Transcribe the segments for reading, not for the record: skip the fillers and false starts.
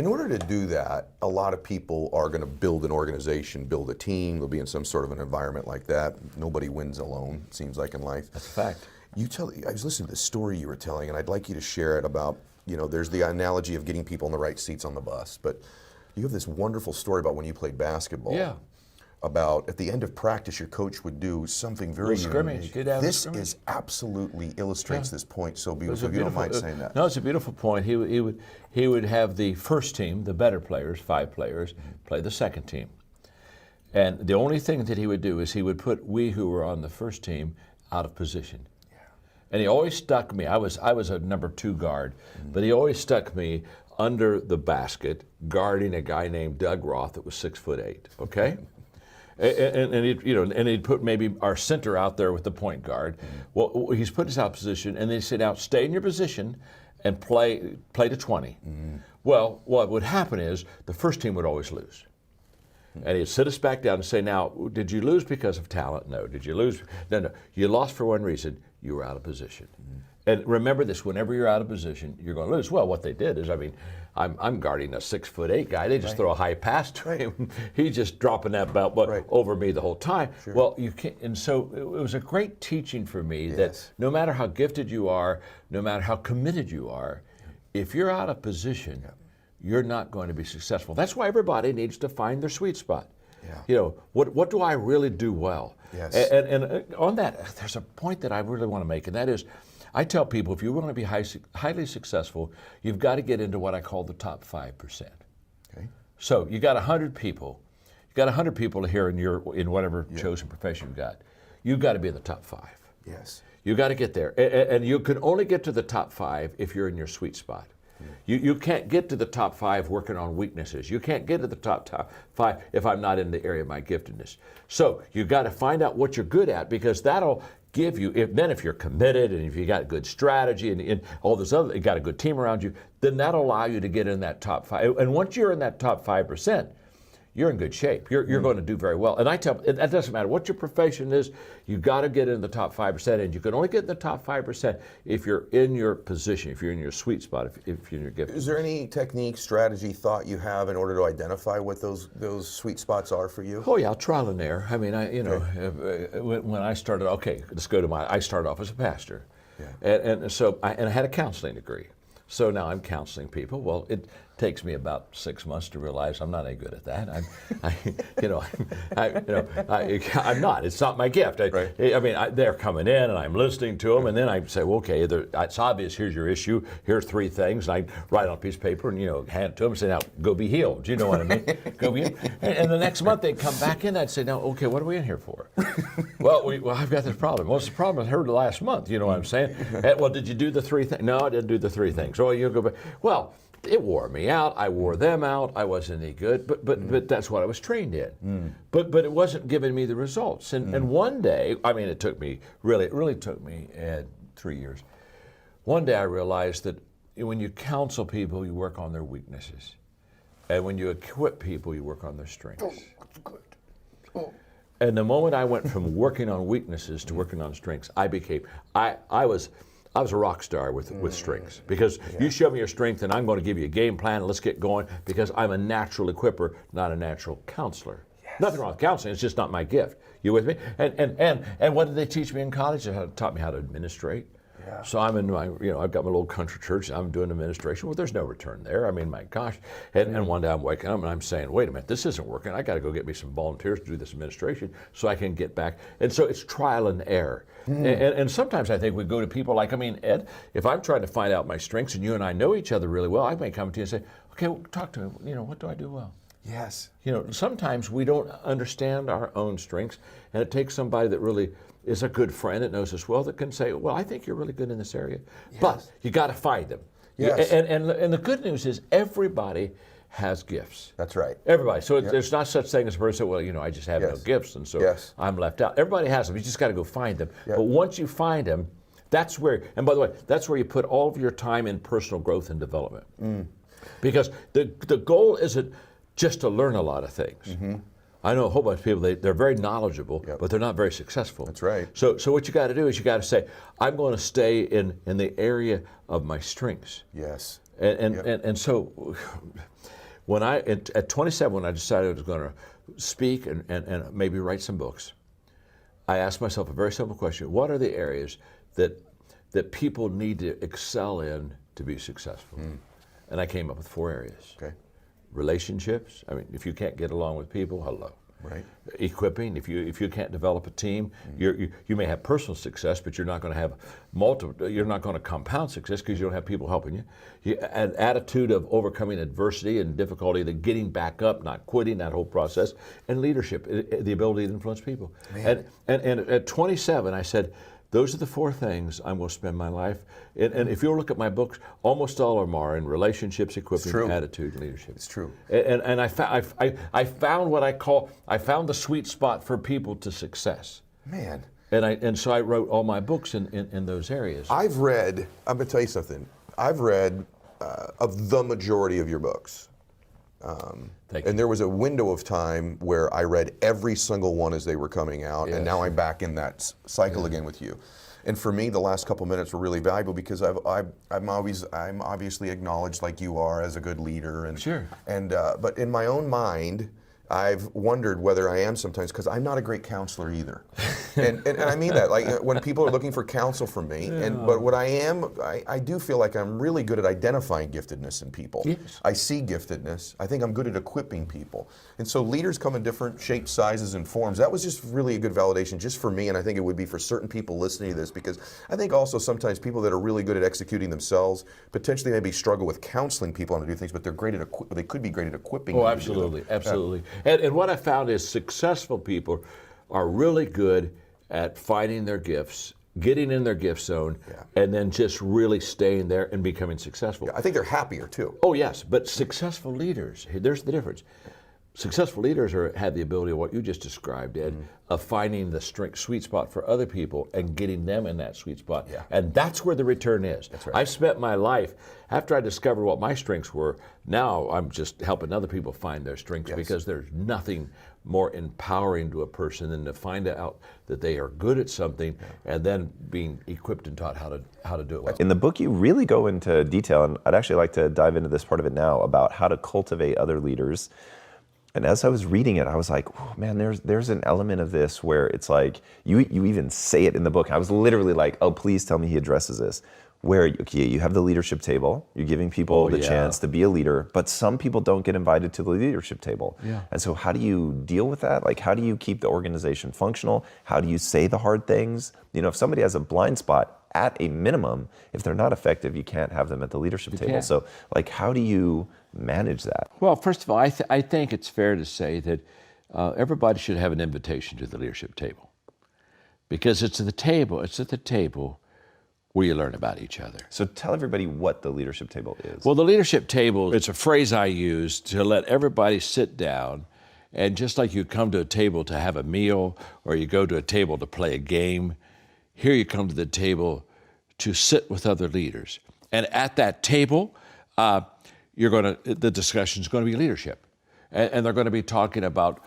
In order to do that, a lot of people are going to build an organization, build a team. They'll be in some sort of an environment like that. Nobody wins alone, it seems like in life. That's a fact. I was listening to the story you were telling, and I'd like you to share it about, there's the analogy of getting people in the right seats on the bus, but you have this wonderful story about when you played basketball. Yeah. About at the end of practice, your coach would do something very scrimmage. unique. This is absolutely illustrates this point so beautifully. If you don't mind saying that. No, it's a beautiful point. He would have the first team, the better players, 5 players, play the second team. And the only thing that he would do is he would put we who were on the first team out of position. Yeah. And he always stuck me. I was a number 2 guard, but he always stuck me under the basket guarding a guy named Doug Roth that was 6'8", okay? And he'd put maybe our center out there with the point guard. Well, he's put us out of position, and they said, now stay in your position and play to 20. Well, what would happen is the first team would always lose. And he'd sit us back down and say, now, did you lose because of talent? No. Did you lose? No. You lost for one reason. You were out of position. And remember this, whenever you're out of position, you're going to lose. Well, what they did is, I'm guarding a 6'8" guy. They just throw a high pass to him. He's just dropping that belt over me the whole time. Sure. Well, you can't. And so it was a great teaching for me that no matter how gifted you are, no matter how committed you are, if you're out of position, you're not going to be successful. That's why everybody needs to find their sweet spot. Yeah. What do I really do well? Yes. And on that, there's a point that I really want to make, and that is, I tell people, if you want to be highly successful, you've got to get into what I call the top 5%. Okay. So you got 100 people. You got 100 people here in whatever chosen profession you've got. You've got to be in the top 5. Yes. You got to get there, and you can only get to the top 5 if you're in your sweet spot. You can't get to the top 5 working on weaknesses. You can't get to the top 5 if I'm not in the area of my giftedness. So you've got to find out what you're good at, because that'll give you, if you're committed and if you got good strategy and all this other, you got a good team around you, then that'll allow you to get in that top 5. And once you're in that top 5%, you're in good shape. You're going to do very well. And I tell, that doesn't matter what your profession is, you've got to get in the top 5%, and you can only get in the top 5% if you're in your position, if you're in your sweet spot, if you're in your gift. Is there any technique, strategy, thought you have in order to identify what those sweet spots are for you? Oh yeah, trial and error. I mean, when I started, I started off as a pastor. Yeah. And so I had a counseling degree. So now I'm counseling people. Well, it takes me about 6 months to realize I'm not any good at that. I'm not. It's not my gift. They're coming in and I'm listening to them, and then I say, well, okay, it's obvious. Here's your issue. Here's 3 things. And I write on a piece of paper and hand it to them and say, now go be healed. Do you know what I mean? Go be healed. And the next month they'd come back in. I'd say, now, okay, what are we in here for? well, I've got this problem. Well, it's the problem I heard last month. You know what I'm saying? Well, did you do the 3 things? No, I didn't do the 3 things. Oh, you go back. Well, it wore me out. I wore them out. I wasn't any good, but that's what I was trained in. But it wasn't giving me the results. And one day, it took me it really took me 3 years. One day I realized that when you counsel people, you work on their weaknesses, and when you equip people, you work on their strengths. Oh, that's good. Oh. And the moment I went from working on weaknesses to working on strengths, I was a rock star with strengths, because you show me your strength and I'm going to give you a game plan and let's get going, because I'm a natural equipper, not a natural counselor. Yes. Nothing wrong with counseling, it's just not my gift. You with me? And what did they teach me in college? They taught me how to administrate. Yeah. So I'm in my, I've got my little country church and I'm doing administration. Well, there's no return there. My gosh. And one day I'm waking up and I'm saying, wait a minute, this isn't working. I got to go get me some volunteers to do this administration so I can get back. And so it's trial and error. And sometimes I think we go to people like, Ed, if I'm trying to find out my strengths and you and I know each other really well, I may come to you and say, okay, well, talk to me. What do I do well? Yes. Sometimes we don't understand our own strengths, and it takes somebody that really is a good friend that knows us well that can say, well, I think you're really good in this area, but you got to find them. Yes. And the good news is everybody has gifts. That's right. Everybody. So there's not such thing as a person, well, I just have no gifts, and so I'm left out. Everybody has them. You just got to go find them. Yep. But once you find them, that's where, and by the way, that's where you put all of your time in personal growth and development. Because the goal isn't just to learn a lot of things. I know a whole bunch of people, they're very knowledgeable, but they're not very successful. That's right. So what you got to do is you got to say, I'm going to stay in the area of my strengths. Yes. And so when at 27, when I decided I was going to speak and maybe write some books, I asked myself a very simple question: what are the areas that people need to excel in to be successful? And I came up with 4 areas. Okay. Relationships. I mean, if you can't get along with people, hello. Right. Equipping. If you can't develop a team, you may have personal success, but you're not going to have multiple. You're not going to compound success because you don't have people helping you. An attitude of overcoming adversity and difficulty, the getting back up, not quitting, that whole process, and leadership, the ability to influence people. And at 27, I said, those are the 4 things I'm going to spend my life. And if you'll look at my books, almost all of them are in relationships, equipping, attitude, and leadership. It's true. And I found I found the sweet spot for people to success. Man. And so I wrote all my books in those areas. I'm going to tell you something. I've read of the majority of your books. Thank you. And there was a window of time where I read every single one as they were coming out, and now I'm back in that cycle again with you. And for me, the last couple minutes were really valuable because I'm obviously acknowledged like you are as a good leader, and sure. And but in my own mind, I've wondered whether I am sometimes, because I'm not a great counselor either. And I mean that, like when people are looking for counsel from me, but what I am, I do feel like I'm really good at identifying giftedness in people. Yes. I see giftedness. I think I'm good at equipping people. And so leaders come in different shapes, sizes, and forms. That was just really a good validation just for me, and I think it would be for certain people listening to this, because I think also sometimes people that are really good at executing themselves potentially maybe struggle with counseling people on to do things, but they're great at they could be great at equipping. Oh, absolutely, absolutely. And what I found is successful people are really good at finding their gifts, getting in their gift zone, and then just really staying there and becoming successful. I think they're happier too. Oh yes, but successful leaders, there's the difference. Successful leaders have the ability of what you just described, Ed, of finding the sweet spot for other people and getting them in that sweet spot. Yeah. And that's where the return is. That's right. I've spent my life, after I discovered what my strengths were, now I'm just helping other people find their strengths, because there's nothing more empowering to a person than to find out that they are good at something and then being equipped and taught how to do it well. In the book, you really go into detail, and I'd actually like to dive into this part of it now, about how to cultivate other leaders. And as I was reading it, I was like, oh, man, there's an element of this where it's like, you even say it in the book. I was literally like, oh, please tell me he addresses this. Where, okay, you have the leadership table, you're giving people the chance to be a leader, but some people don't get invited to the leadership table. Yeah. And so how do you deal with that? Like, how do you keep the organization functional? How do you say the hard things? You know, if somebody has a blind spot, at a minimum, if they're not effective, you can't have them at the leadership table. Can't. So, like, how do you manage that? Well, first of all, I think it's fair to say that everybody should have an invitation to the leadership table, because it's at the table where you learn about each other. So tell everybody what the leadership table is. Well, the leadership table, it's a phrase I use to let everybody sit down, and just like you come to a table to have a meal, or you go to a table to play a game, here you come to the table to sit with other leaders. And at that table, the discussion is going to be leadership. And they're going to be talking about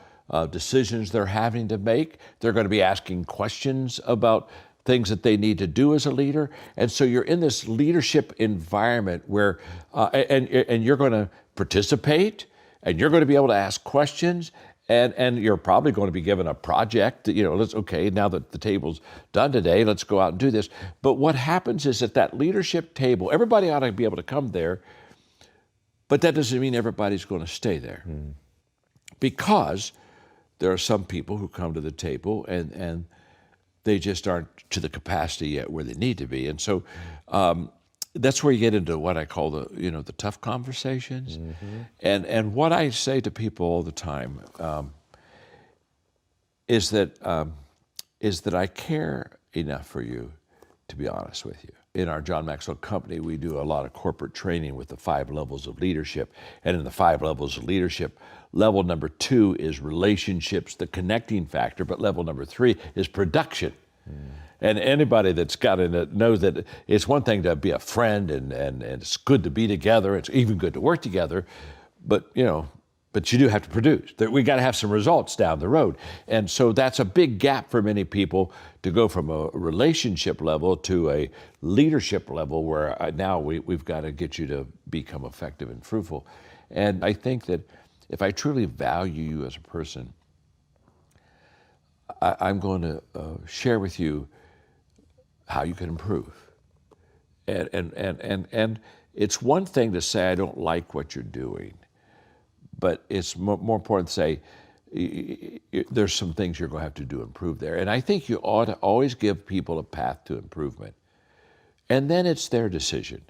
decisions they're having to make. They're going to be asking questions about things that they need to do as a leader. And so you're in this leadership environment where, and you're going to participate, and you're going to be able to ask questions, and you're probably going to be given a project. You know, now that the table's done today, let's go out and do this. But what happens is at that leadership table, everybody ought to be able to come there, but that doesn't mean everybody's going to stay there. Because there are some people who come to the table and they just aren't to the capacity yet where they need to be. And so that's where you get into what I call the tough conversations. And what I say to people all the time is that I care enough for you to be honest with you. In our John Maxwell company, we do a lot of corporate training with the 5 levels of leadership. And in the 5 levels of leadership, level number 2 is relationships, the connecting factor, but level number 3 is production. And anybody that's got in it knows that it's one thing to be a friend and it's good to be together. It's even good to work together. But, but you do have to produce. We got to have some results down the road. And so that's a big gap for many people to go from a relationship level to a leadership level where now we've got to get you to become effective and fruitful. And I think that if I truly value you as a person, I'm going to share with you how you can improve. And it's one thing to say, I don't like what you're doing. But it's more important to say, there's some things you're going to have to do to improve there. And I think you ought to always give people a path to improvement. And then it's their decision.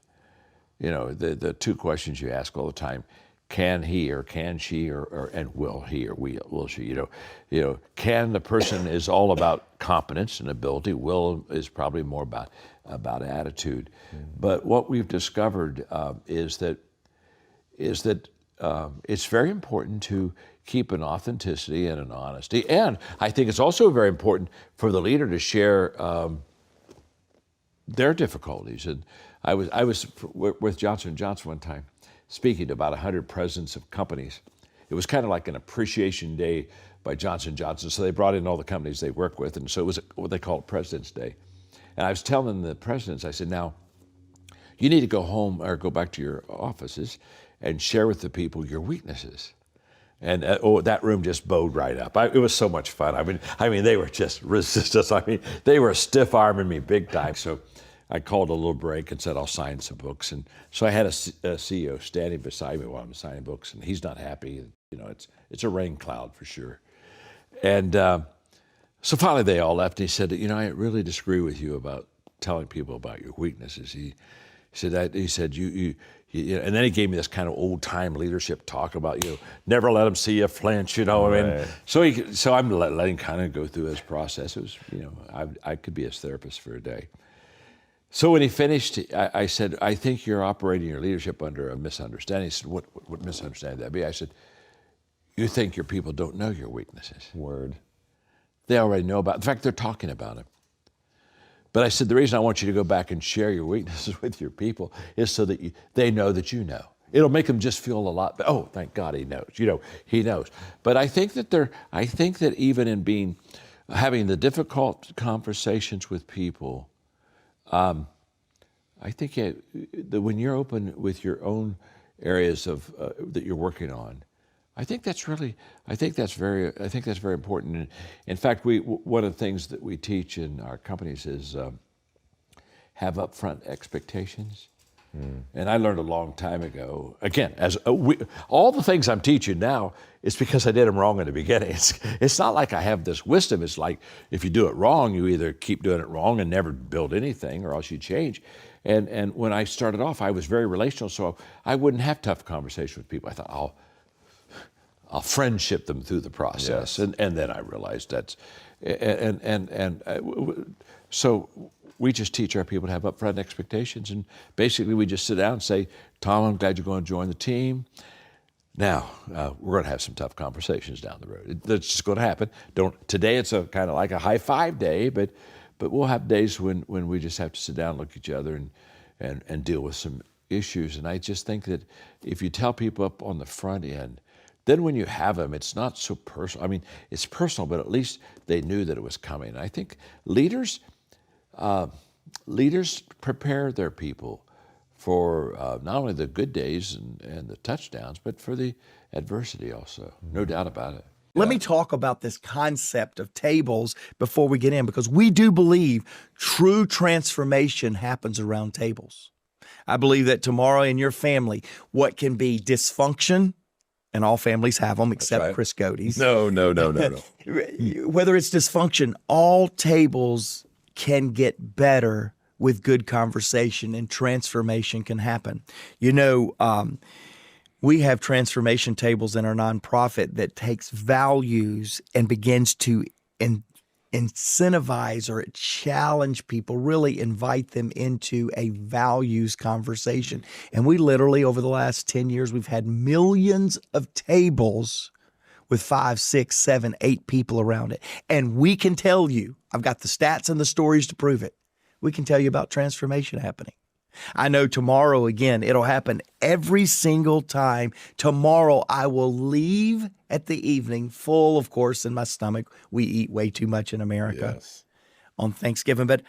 You know, the two questions you ask all the time, can he or can she and will he or will she, you know, can the person is all about competence and ability. Will is probably more about attitude. Mm-hmm. But what we've discovered is that it's very important to keep an authenticity and an honesty. And I think it's also very important for the leader to share their difficulties. And I was with Johnson & Johnson one time, speaking to about 100 presidents of companies. It was kind of like an appreciation day by Johnson & Johnson. So they brought in all the companies they work with. And so it was what they call President's Day. And I was telling the presidents, I said, now, you need to go home or go back to your offices and share with the people your weaknesses. And that room just bowed right up. It was so much fun. I mean, they were just resistant. I mean, they were stiff-arming me big time. So I called a little break and said, I'll sign some books. And so I had a CEO standing beside me while I'm signing books, and he's not happy. You know, it's a rain cloud for sure. And so finally they all left. And he said, you know, I really disagree with you about telling people about your weaknesses. He said, you and then he gave me this kind of old-time leadership talk about, never let him see you flinch, Right. And so I'm letting kind of go through his process. It was, I could be his therapist for a day. So when he finished, I said, I think you're operating your leadership under a misunderstanding. He said, what misunderstanding would that be? I said, you think your people don't know your weaknesses. Word. They already know about it. In fact, they're talking about it. But I said, the reason I want you to go back and share your weaknesses with your people is so that they know that you know. It'll make them just feel a lot better. Oh, thank God he knows. He knows. But I think that even in having the difficult conversations with people, I think that when you're open with your own areas of that you're working on, I think that's very important. And in fact, one of the things that we teach in our companies is have upfront expectations. And I learned a long time ago, again, all the things I'm teaching now, it's because I did them wrong in the beginning. It's not like I have this wisdom. It's like if you do it wrong, you either keep doing it wrong and never build anything, or else you change. And when I started off, I was very relational, so I wouldn't have tough conversations with people. I thought, I'll friendship them through the process. Yes. And then I realized so we just teach our people to have upfront expectations, and basically we just sit down and say, Tom, I'm glad you're going to join the team. Now, we're going to have some tough conversations down the road. That's just going to happen. Today it's a kind of like a high five day, but we'll have days when we just have to sit down, look at each other, and deal with some issues. And I just think that if you tell people up on the front end, then when you have them, it's not so personal. I mean, it's personal, but at least they knew that it was coming. And I think leaders prepare their people for not only the good days and the touchdowns, but for the adversity also. No doubt about it. Let me talk about this concept of tables before we get in, because we do believe true transformation happens around tables. I believe that tomorrow in your family, what can be dysfunction, and all families have them except right. Chris Cody's. No. Whether it's dysfunction, all tables can get better with good conversation, and transformation can happen. We have transformation tables in our nonprofit that takes values and begins to incentivize or challenge people, really invite them into a values conversation. And we literally, over the last 10 years, we've had millions of tables with 5, 6, 7, 8 people around it. And we can tell you, I've got the stats and the stories to prove it. We can tell you about transformation happening. I know tomorrow, again, it'll happen every single time. Tomorrow, I will leave at the evening full, of course, in my stomach. We eat way too much in America on Thanksgiving, but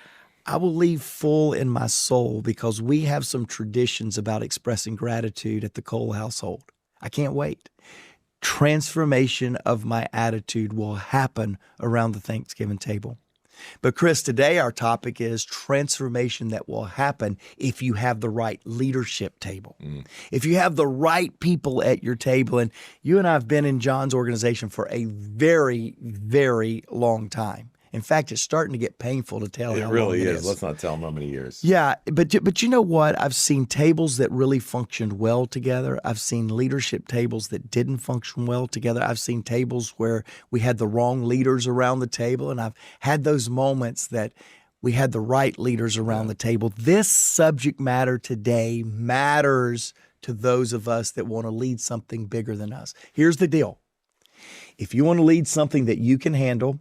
I will leave full in my soul because we have some traditions about expressing gratitude at the Cole household. I can't wait. Transformation of my attitude will happen around the Thanksgiving table. But Chris, today our topic is transformation that will happen if you have the right leadership table. If you have the right people at your table, and you and I have been in John's organization for a very, very long time. In fact, it's starting to get painful to tell how long it really is. is. Let's not tell them how many years. Yeah, but you know what? I've seen tables that really functioned well together. I've seen leadership tables that didn't function well together. I've seen tables where we had the wrong leaders around the table, and I've had those moments that we had the right leaders around the table. This subject matter today matters to those of us that want to lead something bigger than us. Here's the deal. If you want to lead something that you can handle,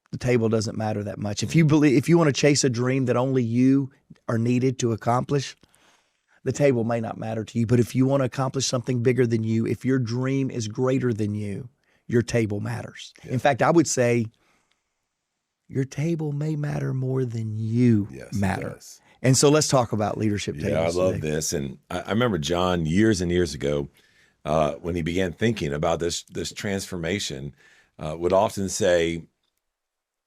the table doesn't matter that much. If you want to chase a dream that only you are needed to accomplish, the table may not matter to you. But if you want to accomplish something bigger than you, if your dream is greater than you, your table matters. Yeah. In fact, I would say your table may matter more than you matter. And so let's talk about leadership tables. Yeah, I love today. this. And I remember John years and years ago when he began thinking about this transformation, would often say,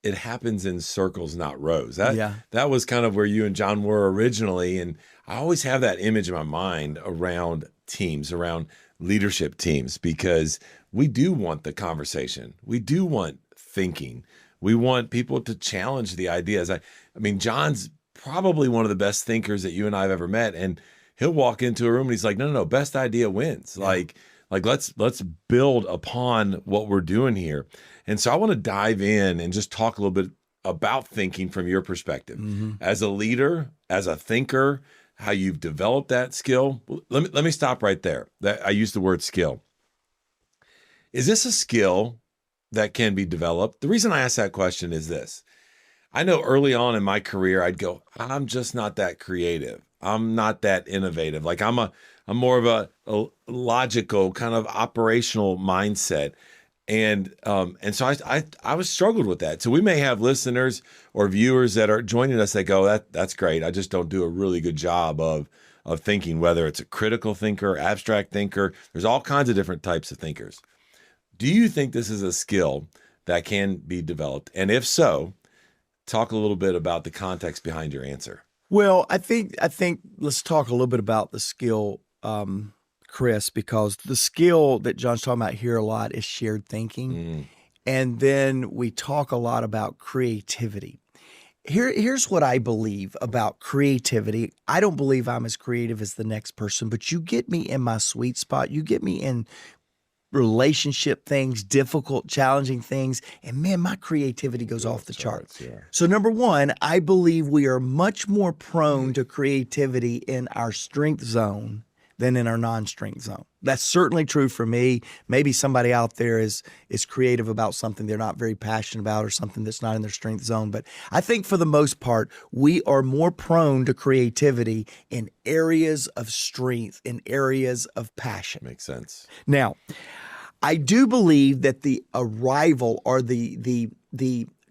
it happens in circles, not rows. That was kind of where you and John were originally. And I always have that image in my mind around teams, around leadership teams, because we do want the conversation. We do want thinking. We want people to challenge the ideas. I mean, John's probably one of the best thinkers that you and I have ever met. And he'll walk into a room and he's like, no, best idea wins. Yeah. Like let's build upon what we're doing here. And so I want to dive in and just talk a little bit about thinking from your perspective. As a leader, as a thinker, how you've developed that skill. Let me stop right there. I use the word skill. Is this a skill that can be developed? The reason I ask that question is this. I know early on in my career, I'd go, I'm just not that creative. I'm not that innovative. Like I'm more of a logical kind of operational mindset. And so I was struggled with that. So we may have listeners or viewers that are joining us that go, that's great. I just don't do a really good job of thinking, whether it's a critical thinker, abstract thinker. There's all kinds of different types of thinkers. Do you think this is a skill that can be developed? And if so, talk a little bit about the context behind your answer. Well, I think let's talk a little bit about the skill, Chris, because the skill that John's talking about here a lot is shared thinking. And then we talk a lot about creativity. Here's what I believe about creativity. I don't believe I'm as creative as the next person, but you get me in my sweet spot. You get me in relationship things, difficult, challenging things, and man, my creativity goes off the charts. Yeah. So number one, I believe we are much more prone to creativity in our strength zone than in our non-strength zone. That's certainly true for me. Maybe somebody out there is creative about something they're not very passionate about or something that's not in their strength zone. But I think for the most part, we are more prone to creativity in areas of strength, in areas of passion. Makes sense. Now, I do believe that the arrival or the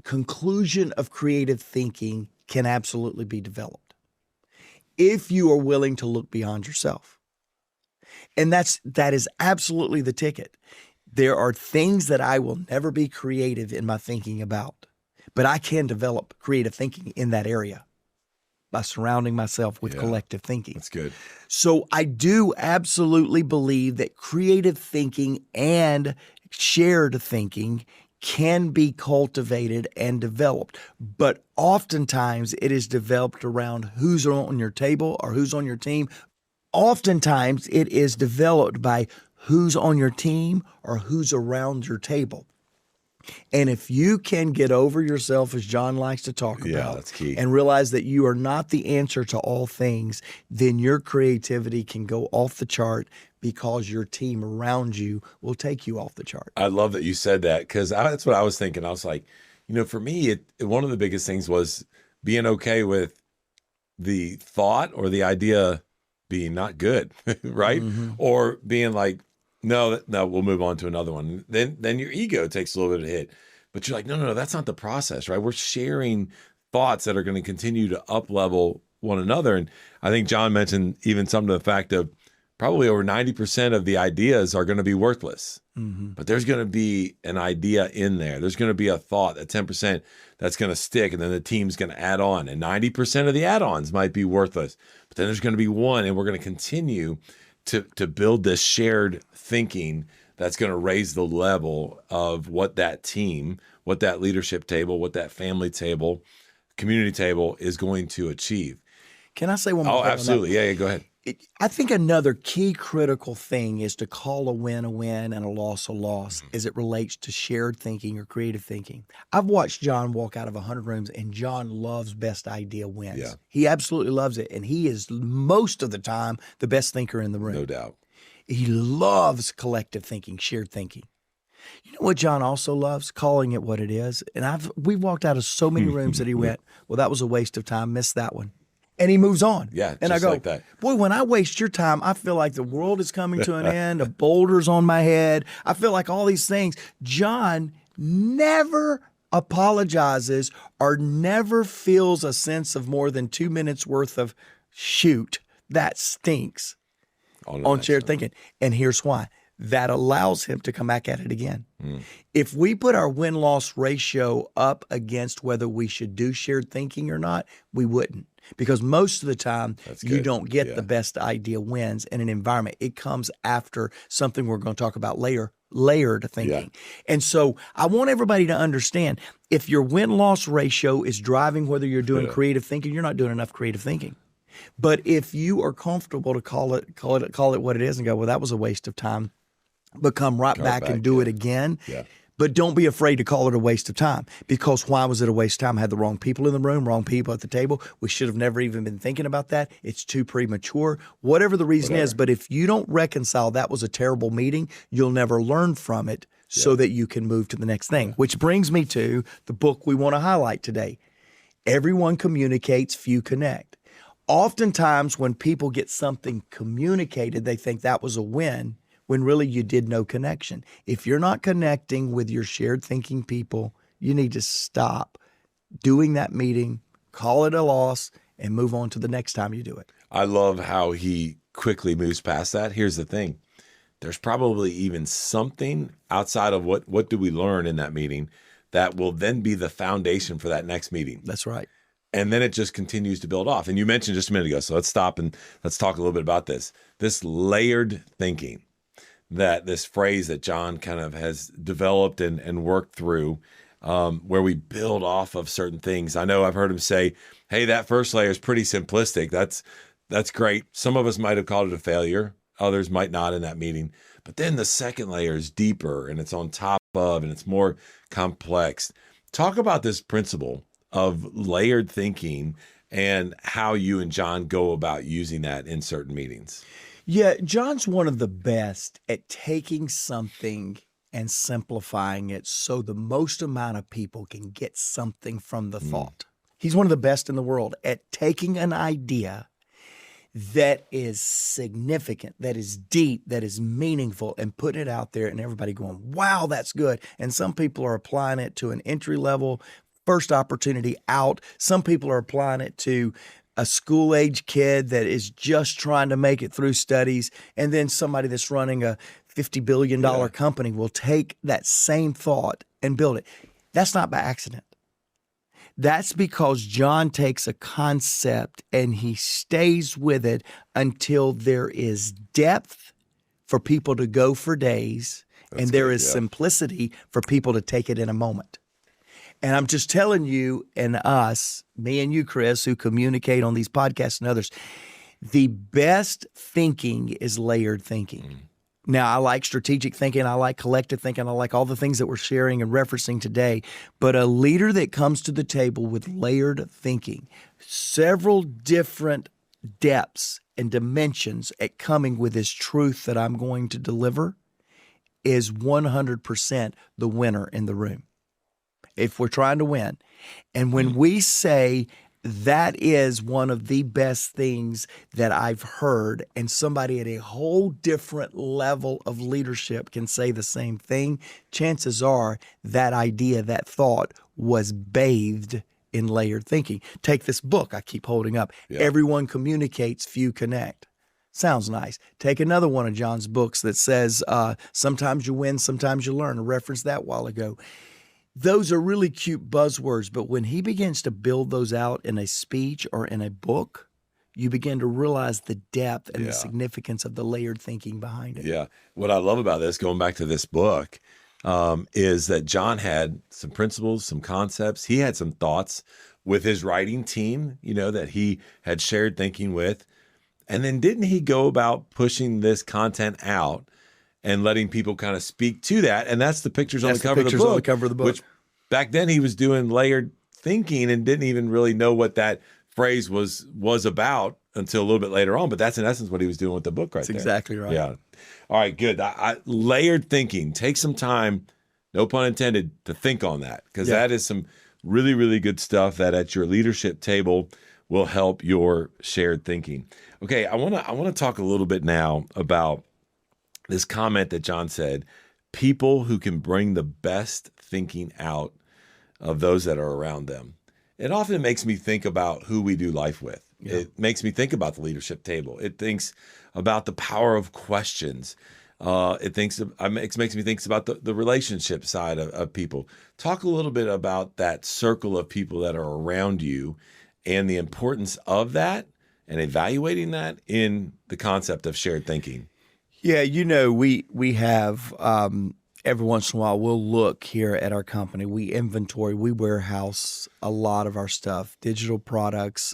conclusion of creative thinking can absolutely be developed if you are willing to look beyond yourself. And that is absolutely the ticket. There are things that I will never be creative in my thinking about, but I can develop creative thinking in that area by surrounding myself with collective thinking. That's good. So I do absolutely believe that creative thinking and shared thinking can be cultivated and developed, but oftentimes it is developed around who's on your table or who's on your team. Oftentimes it is developed by who's on your team or who's around your table. And if you can get over yourself, as John likes to talk about, that's key, and realize that you are not the answer to all things, then your creativity can go off the chart because your team around you will take you off the chart. I love that you said that because that's what I was thinking. I was like, for me, one of the biggest things was being okay with the thought or the idea being not good, right? Or being like, no, we'll move on to another one. Then your ego takes a little bit of a hit. But you're like, no, that's not the process, right? We're sharing thoughts that are going to continue to up-level one another. And I think John mentioned even something to the fact of probably over 90% of the ideas are going to be worthless. But there's going to be an idea in there. There's going to be a thought, that 10% that's going to stick, and then the team's going to add on. And 90% of the add-ons might be worthless. But then there's going to be one, and we're going to continue to build this shared thinking that's going to raise the level of what that team, what that leadership table, what that family table, community table is going to achieve. Can I say one more Oh, thing on that? absolutely. Yeah, go ahead. I think another key critical thing is to call a win and a loss as it relates to shared thinking or creative thinking. I've watched John walk out of 100 rooms, and John loves best idea wins. Yeah. He absolutely loves it, and he is most of the time the best thinker in the room. No doubt. He loves collective thinking, shared thinking. You know what John also loves? Calling it what it is. And we've walked out of so many rooms that he went, well, that was a waste of time, missed that one. And he moves on. Yeah, and just I go, like that. Boy, when I waste your time, I feel like the world is coming to an end, a boulder's on my head. I feel like all these things. John never apologizes or never feels a sense of more than 2 minutes worth of shoot, that stinks on shared thinking. And here's why. That allows him to come back at it again. If we put our win-loss ratio up against whether we should do shared thinking or not, we wouldn't. Because most of the time, you don't get the best idea wins in an environment. It comes after something we're going to talk about later, layered thinking. And so I want everybody to understand, if your win-loss ratio is driving whether you're doing creative thinking, you're not doing enough creative thinking. But if you are comfortable to call it what it is and go, well, that was a waste of time, come right back and do it again. But don't be afraid to call it a waste of time, because why was it a waste of time? I had the wrong people in the room, wrong people at the table. We should have never even been thinking about that. It's too premature, whatever the reason is. But if you don't reconcile that was a terrible meeting, you'll never learn from it so that you can move to the next thing, which brings me to the book we want to highlight today. Everyone communicates, few connect. Oftentimes when people get something communicated, they think that was a win, when really you did no connection. If you're not connecting with your shared thinking people, you need to stop doing that meeting, call it a loss, and move on to the next time you do it. I love how he quickly moves past that. Here's the thing. There's probably even something outside of what do we learn in that meeting that will then be the foundation for that next meeting. That's right. And then it just continues to build off. And you mentioned just a minute ago, so let's stop and let's talk a little bit about this. This layered thinking. That this phrase that John kind of has developed and worked through, where we build off of certain things. I know I've heard him say, hey, that first layer is pretty simplistic. That's great. Some of us might have called it a failure. Others might not in that meeting. But then the second layer is deeper, and it's on top of, and it's more complex. Talk about this principle of layered thinking and how you and John go about using that in certain meetings. Yeah, John's one of the best at taking something and simplifying it so the most amount of people can get something from the thought. He's one of the best in the world at taking an idea that is significant, that is deep, that is meaningful, and putting it out there and everybody going, wow, that's good. And some people are applying it to an entry level, first opportunity out. Some people are applying it to a school-age kid that is just trying to make it through studies, and then somebody that's running a $50 billion company will take that same thought and build it. That's not by accident. That's because John takes a concept and he stays with it until there is depth for people to go for days, and there is simplicity for people to take it in a moment. And I'm just telling you and us, me and you, Chris, who communicate on these podcasts and others, the best thinking is layered thinking. Now, I like strategic thinking. I like collective thinking. I like all the things that we're sharing and referencing today. But a leader that comes to the table with layered thinking, several different depths and dimensions at coming with this truth that I'm going to deliver, is 100% the winner in the room. If we're trying to win. And when we say, That is one of the best things that I've heard, and somebody at a whole different level of leadership can say the same thing. Chances are that idea, that thought was bathed in layered thinking. Take this book I keep holding up. Yeah. Everyone communicates, few connect. Sounds nice. Take another one of John's books that says, sometimes you win, sometimes you learn. I referenced that a while ago. Those are really cute buzzwords, but when he begins to build those out in a speech or in a book, you begin to realize the depth and the significance of the layered thinking behind it. Yeah. What I love about this, going back to this book, is that John had some principles, some concepts. He had some thoughts with his writing team, that he had shared thinking with. And then didn't he go about pushing this content out and letting people kind of speak to that? And that's the pictures on the cover of the book. Which back then he was doing layered thinking and didn't even really know what that phrase was about until a little bit later on. But that's in essence what he was doing with the book right there. That's exactly right. Yeah. All right, good. Layered thinking. Take some time, no pun intended, to think on that, because that is some really, really good stuff that at your leadership table will help your shared thinking. Okay, I want to talk a little bit now about this comment that John said, people who can bring the best thinking out of those that are around them. It often makes me think about who we do life with. Yeah. It makes me think about the leadership table. It thinks about the power of questions. It makes me think about the relationship side of people. Talk a little bit about that circle of people that are around you and the importance of that and evaluating that in the concept of shared thinking. Yeah, we have every once in a while we'll look here at our company. We inventory, we warehouse a lot of our stuff. Digital products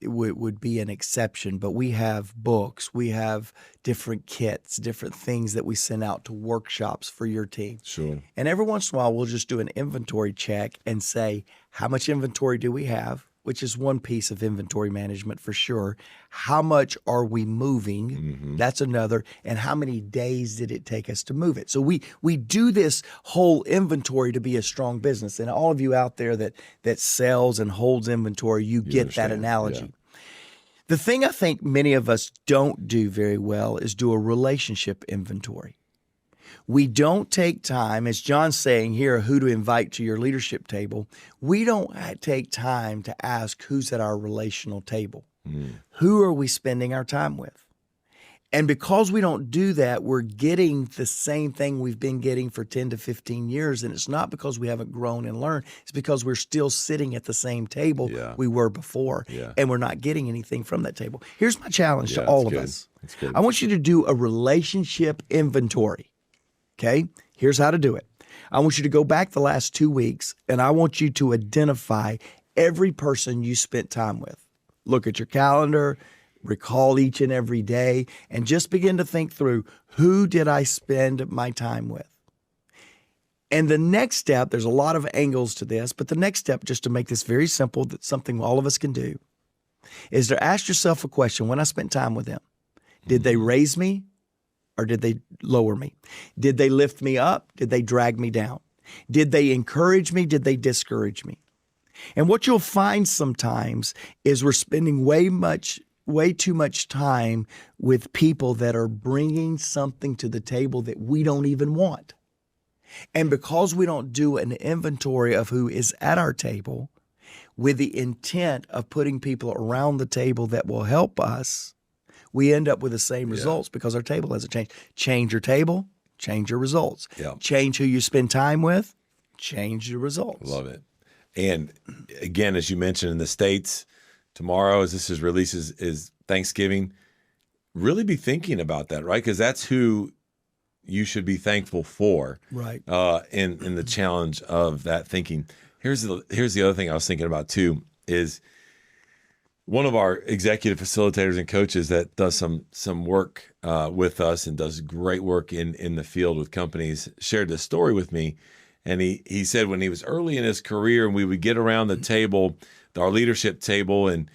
would be an exception, but we have books, we have different kits, different things that we send out to workshops for your team. Sure. And every once in a while we'll just do an inventory check and say, how much inventory do we have? Which is one piece of inventory management for sure. How much are we moving? Mm-hmm. That's another. And how many days did it take us to move it? So we do this whole inventory to be a strong business. And all of you out there that sells and holds inventory, you get that analogy. Yeah. The thing I think many of us don't do very well is do a relationship inventory. We don't take time, as John's saying here, who to invite to your leadership table. We don't take time to ask who's at our relational table. Who are we spending our time with? And because we don't do that, we're getting the same thing we've been getting for 10 to 15 years. And it's not because we haven't grown and learned. It's because we're still sitting at the same table we were before. Yeah. And we're not getting anything from that table. Here's my challenge to all of us. I want you to do a relationship inventory. Okay, here's how to do it. I want you to go back the last 2 weeks, and I want you to identify every person you spent time with. Look at your calendar, recall each and every day, and just begin to think through, who did I spend my time with? And the next step, there's a lot of angles to this, but the next step, just to make this very simple, that's something all of us can do, is to ask yourself a question. When I spent time with them, did they raise me? Or did they lower me? Did they lift me up? Did they drag me down? Did they encourage me? Did they discourage me? And what you'll find sometimes is we're spending way too much time with people that are bringing something to the table that we don't even want. And because we don't do an inventory of who is at our table with the intent of putting people around the table that will help us, we end up with the same results because our table hasn't changed. Change your table, change your results. Yeah. Change who you spend time with, change your results. Love it. And again, as you mentioned in the States, tomorrow as this is released is Thanksgiving. Really be thinking about that, right? Because that's who you should be thankful for, right? In the challenge of that thinking. Here's the other thing I was thinking about too is one of our executive facilitators and coaches that does some work with us and does great work in the field with companies shared this story with me. And he said when he was early in his career and we would get around the table, our leadership table, and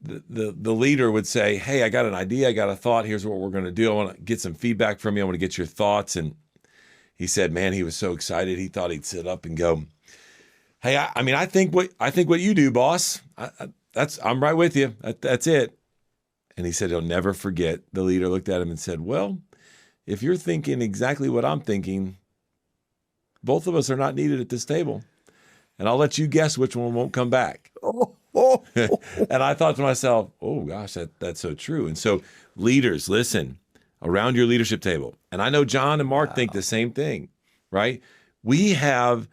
the leader would say, hey, I got an idea, I got a thought, here's what we're going to do. I want to get some feedback from you. I want to get your thoughts. And he said, man, he was so excited. He thought he'd sit up and go, Hey, I mean, I think what you do, boss. I'm right with you. That's it. And he said he'll never forget. The leader looked at him and said, "Well, if you're thinking exactly what I'm thinking, both of us are not needed at this table. And I'll let you guess which one won't come back." And I thought to myself, oh gosh, that's so true. And so leaders, listen, around your leadership table. And I know John and Mark think the same thing, right? We have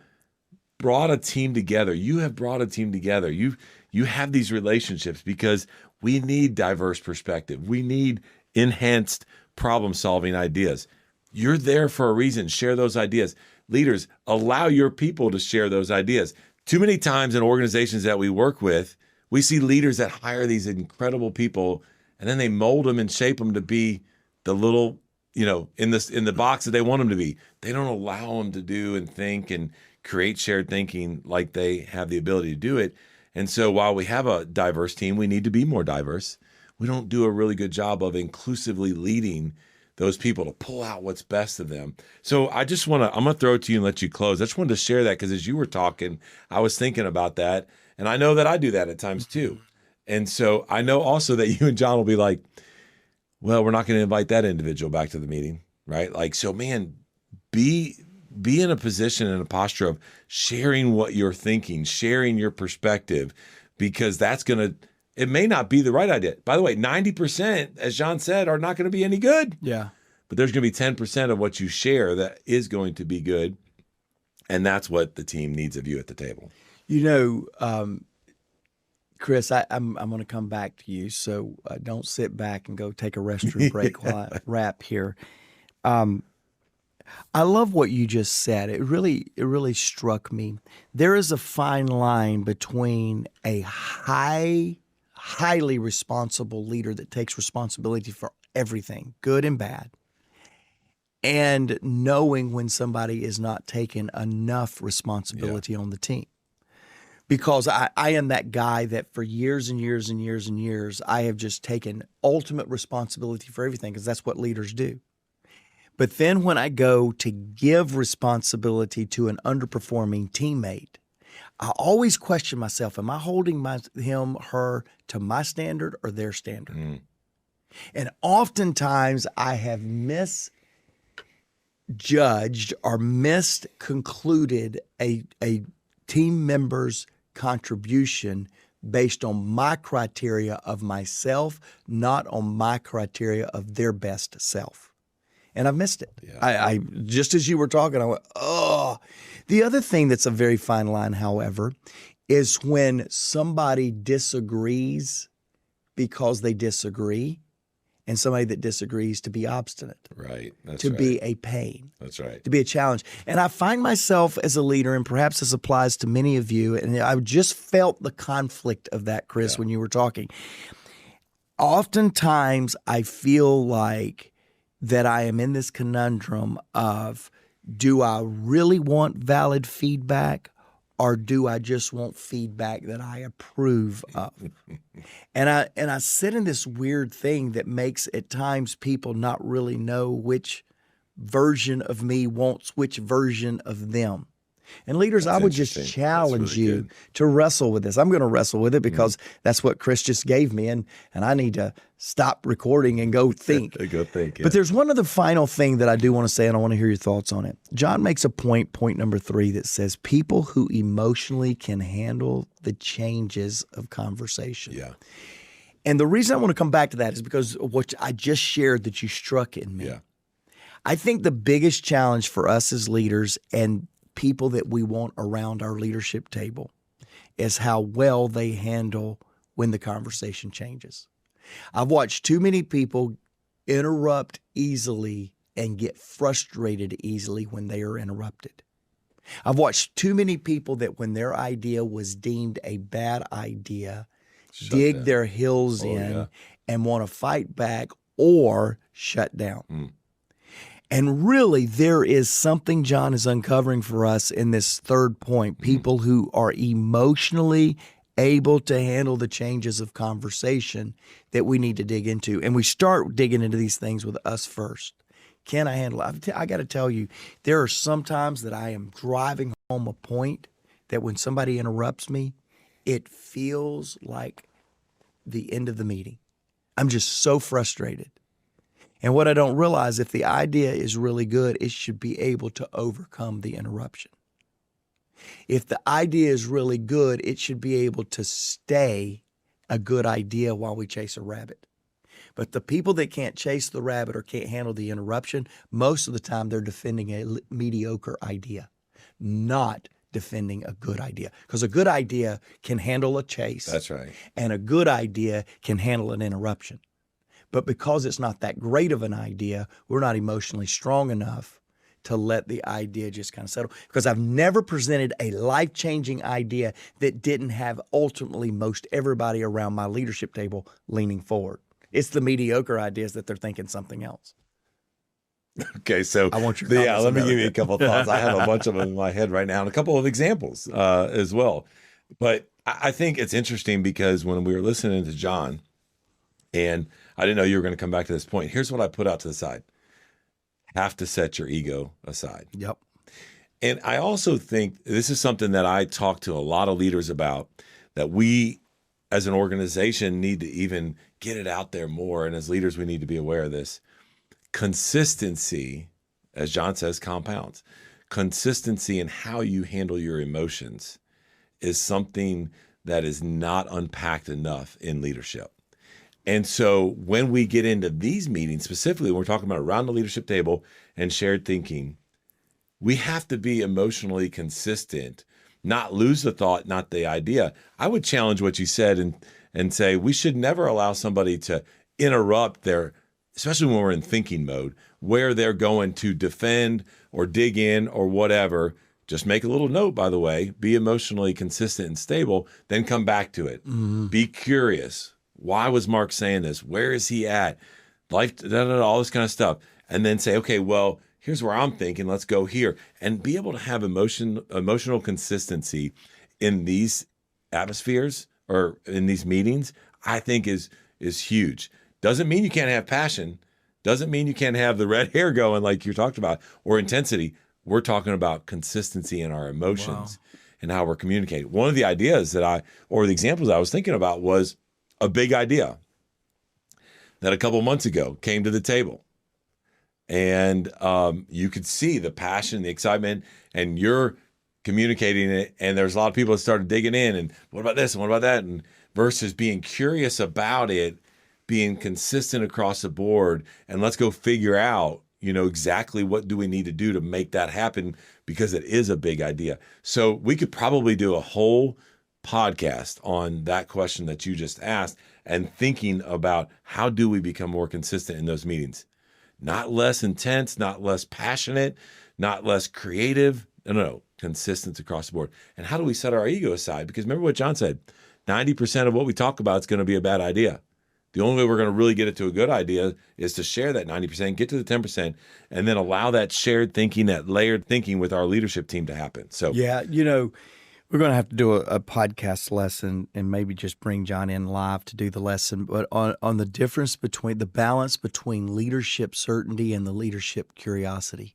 brought a team together. You have brought a team together. You have these relationships because we need diverse perspective. We need enhanced problem-solving ideas. You're there for a reason. Share those ideas. Leaders, allow your people to share those ideas. Too many times in organizations that we work with, we see leaders that hire these incredible people, and then they mold them and shape them to be the little, in the box that they want them to be. They don't allow them to do and think and create shared thinking like they have the ability to do it. And so while we have a diverse team, we need to be more diverse. We don't do a really good job of inclusively leading those people to pull out what's best of them. So I'm going to throw it to you and let you close. I just wanted to share that because as you were talking, I was thinking about that. And I know that I do that at times too. And so I know also that you and John will be like, well, we're not going to invite that individual back to the meeting, right? Like, so man, be in a position and a posture of sharing what you're thinking, sharing your perspective, because it may not be the right idea. By the way, 90%, as John said, are not going to be any good. Yeah. But there's going to be 10% of what you share that is going to be good. And that's what the team needs of you at the table. Chris, I'm going to come back to you, so don't sit back and go take a restroom break while I wrap here. I love what you just said. It really struck me. There is a fine line between a highly responsible leader that takes responsibility for everything, good and bad, and knowing when somebody is not taking enough responsibility on the team. Because I am that guy that for years and years and years and years, I have just taken ultimate responsibility for everything because that's what leaders do. But then when I go to give responsibility to an underperforming teammate, I always question myself, am I holding him, her to my standard or their standard? Mm. And oftentimes I have misjudged or misconcluded a team member's contribution based on my criteria of myself, not on my criteria of their best self. And I've missed it. Yeah. I just as you were talking, I went, oh. The other thing that's a very fine line, however, is when somebody disagrees because they disagree, and somebody that disagrees to be obstinate. Right. That's to right. be a pain. That's right. To be a challenge. And I find myself as a leader, and perhaps this applies to many of you, and I just felt the conflict of that, Chris, when you were talking. Oftentimes, I feel like that I am in this conundrum of, do I really want valid feedback, or do I just want feedback that I approve of? And I sit in this weird thing that makes at times people not really know which version of me wants which version of them. And leaders, I would just challenge you to wrestle with this. I'm going to wrestle with it because that's what Chris just gave me, and I need to stop recording and go think. Go think. Yeah. But there's one other final thing that I do want to say, and I want to hear your thoughts on it. John makes a point number 3, that says people who emotionally can handle the changes of conversation. Yeah. And the reason I want to come back to that is because of what I just shared that you struck in me. Yeah. I think the biggest challenge for us as leaders and people that we want around our leadership table is how well they handle when the conversation changes. I've watched too many people interrupt easily and get frustrated easily when they are interrupted. I've watched too many people that when their idea was deemed a bad idea, dig their heels in and want to fight back or shut down. Mm. And really, there is something John is uncovering for us in this third point, people who are emotionally able to handle the changes of conversation that we need to dig into. And we start digging into these things with us first. Can I handle it? I got to tell you, there are some times that I am driving home a point that when somebody interrupts me, it feels like the end of the meeting. I'm just so frustrated. And what I don't realize, if the idea is really good, it should be able to overcome the interruption. If the idea is really good, it should be able to stay a good idea while we chase a rabbit. But the people that can't chase the rabbit or can't handle the interruption, most of the time they're defending a mediocre idea, not defending a good idea. Because a good idea can handle a chase. That's right. And a good idea can handle an interruption. But because it's not that great of an idea, we're not emotionally strong enough to let the idea just kind of settle. Because I've never presented a life-changing idea that didn't have ultimately most everybody around my leadership table leaning forward. It's the mediocre ideas that they're thinking something else. Okay, so I want your let comments me on give that. you a couple of thoughts. I have a bunch of them in my head right now and a couple of examples as well. But I think it's interesting because when we were listening to John, and I didn't know you were going to come back to this point, here's what I put out to the side. Have to set your ego aside. Yep. And I also think this is something that I talk to a lot of leaders about, that we as an organization need to even get it out there more. And as leaders, we need to be aware of this. Consistency, as John says, compounds. Consistency in how you handle your emotions is something that is not unpacked enough in leadership. And so when we get into these meetings, specifically when we're talking about around the leadership table and shared thinking, we have to be emotionally consistent, not lose the thought, not the idea. I would challenge what you said and say we should never allow somebody to interrupt their, especially when we're in thinking mode, where they're going to defend or dig in or whatever. Just make a little note, by the way, be emotionally consistent and stable, then come back to it. Mm-hmm. Be curious. Why was Mark saying this? Where is he at? Life, all this kind of stuff. And then say, okay, well, here's where I'm thinking, let's go here. And be able to have emotional consistency in these atmospheres or in these meetings, I think is huge. Doesn't mean you can't have passion. Doesn't mean you can't have the red hair going like you talked about or intensity. We're talking about consistency in our emotions and how we're communicating. One of the ideas the examples I was thinking about was a big idea that a couple months ago came to the table. And you could see the passion, the excitement, and you're communicating it. And there's a lot of people that started digging in and what about this and what about that? And versus being curious about it, being consistent across the board, and let's go figure out, exactly what do we need to do to make that happen, because it is a big idea. So we could probably do a whole podcast on that question that you just asked and thinking about how do we become more consistent in those meetings. Not less intense, not less passionate, not less creative. No, consistent across the board. And how do we set our ego aside? Because remember what John said, 90% of what we talk about is going to be a bad idea. The only way we're going to really get it to a good idea is to share that 90%, get to the 10%, and then allow that shared thinking, that layered thinking with our leadership team to happen. So yeah, we're going to have to do a podcast lesson and maybe just bring John in live to do the lesson, but on the difference between the balance between leadership certainty and the leadership curiosity.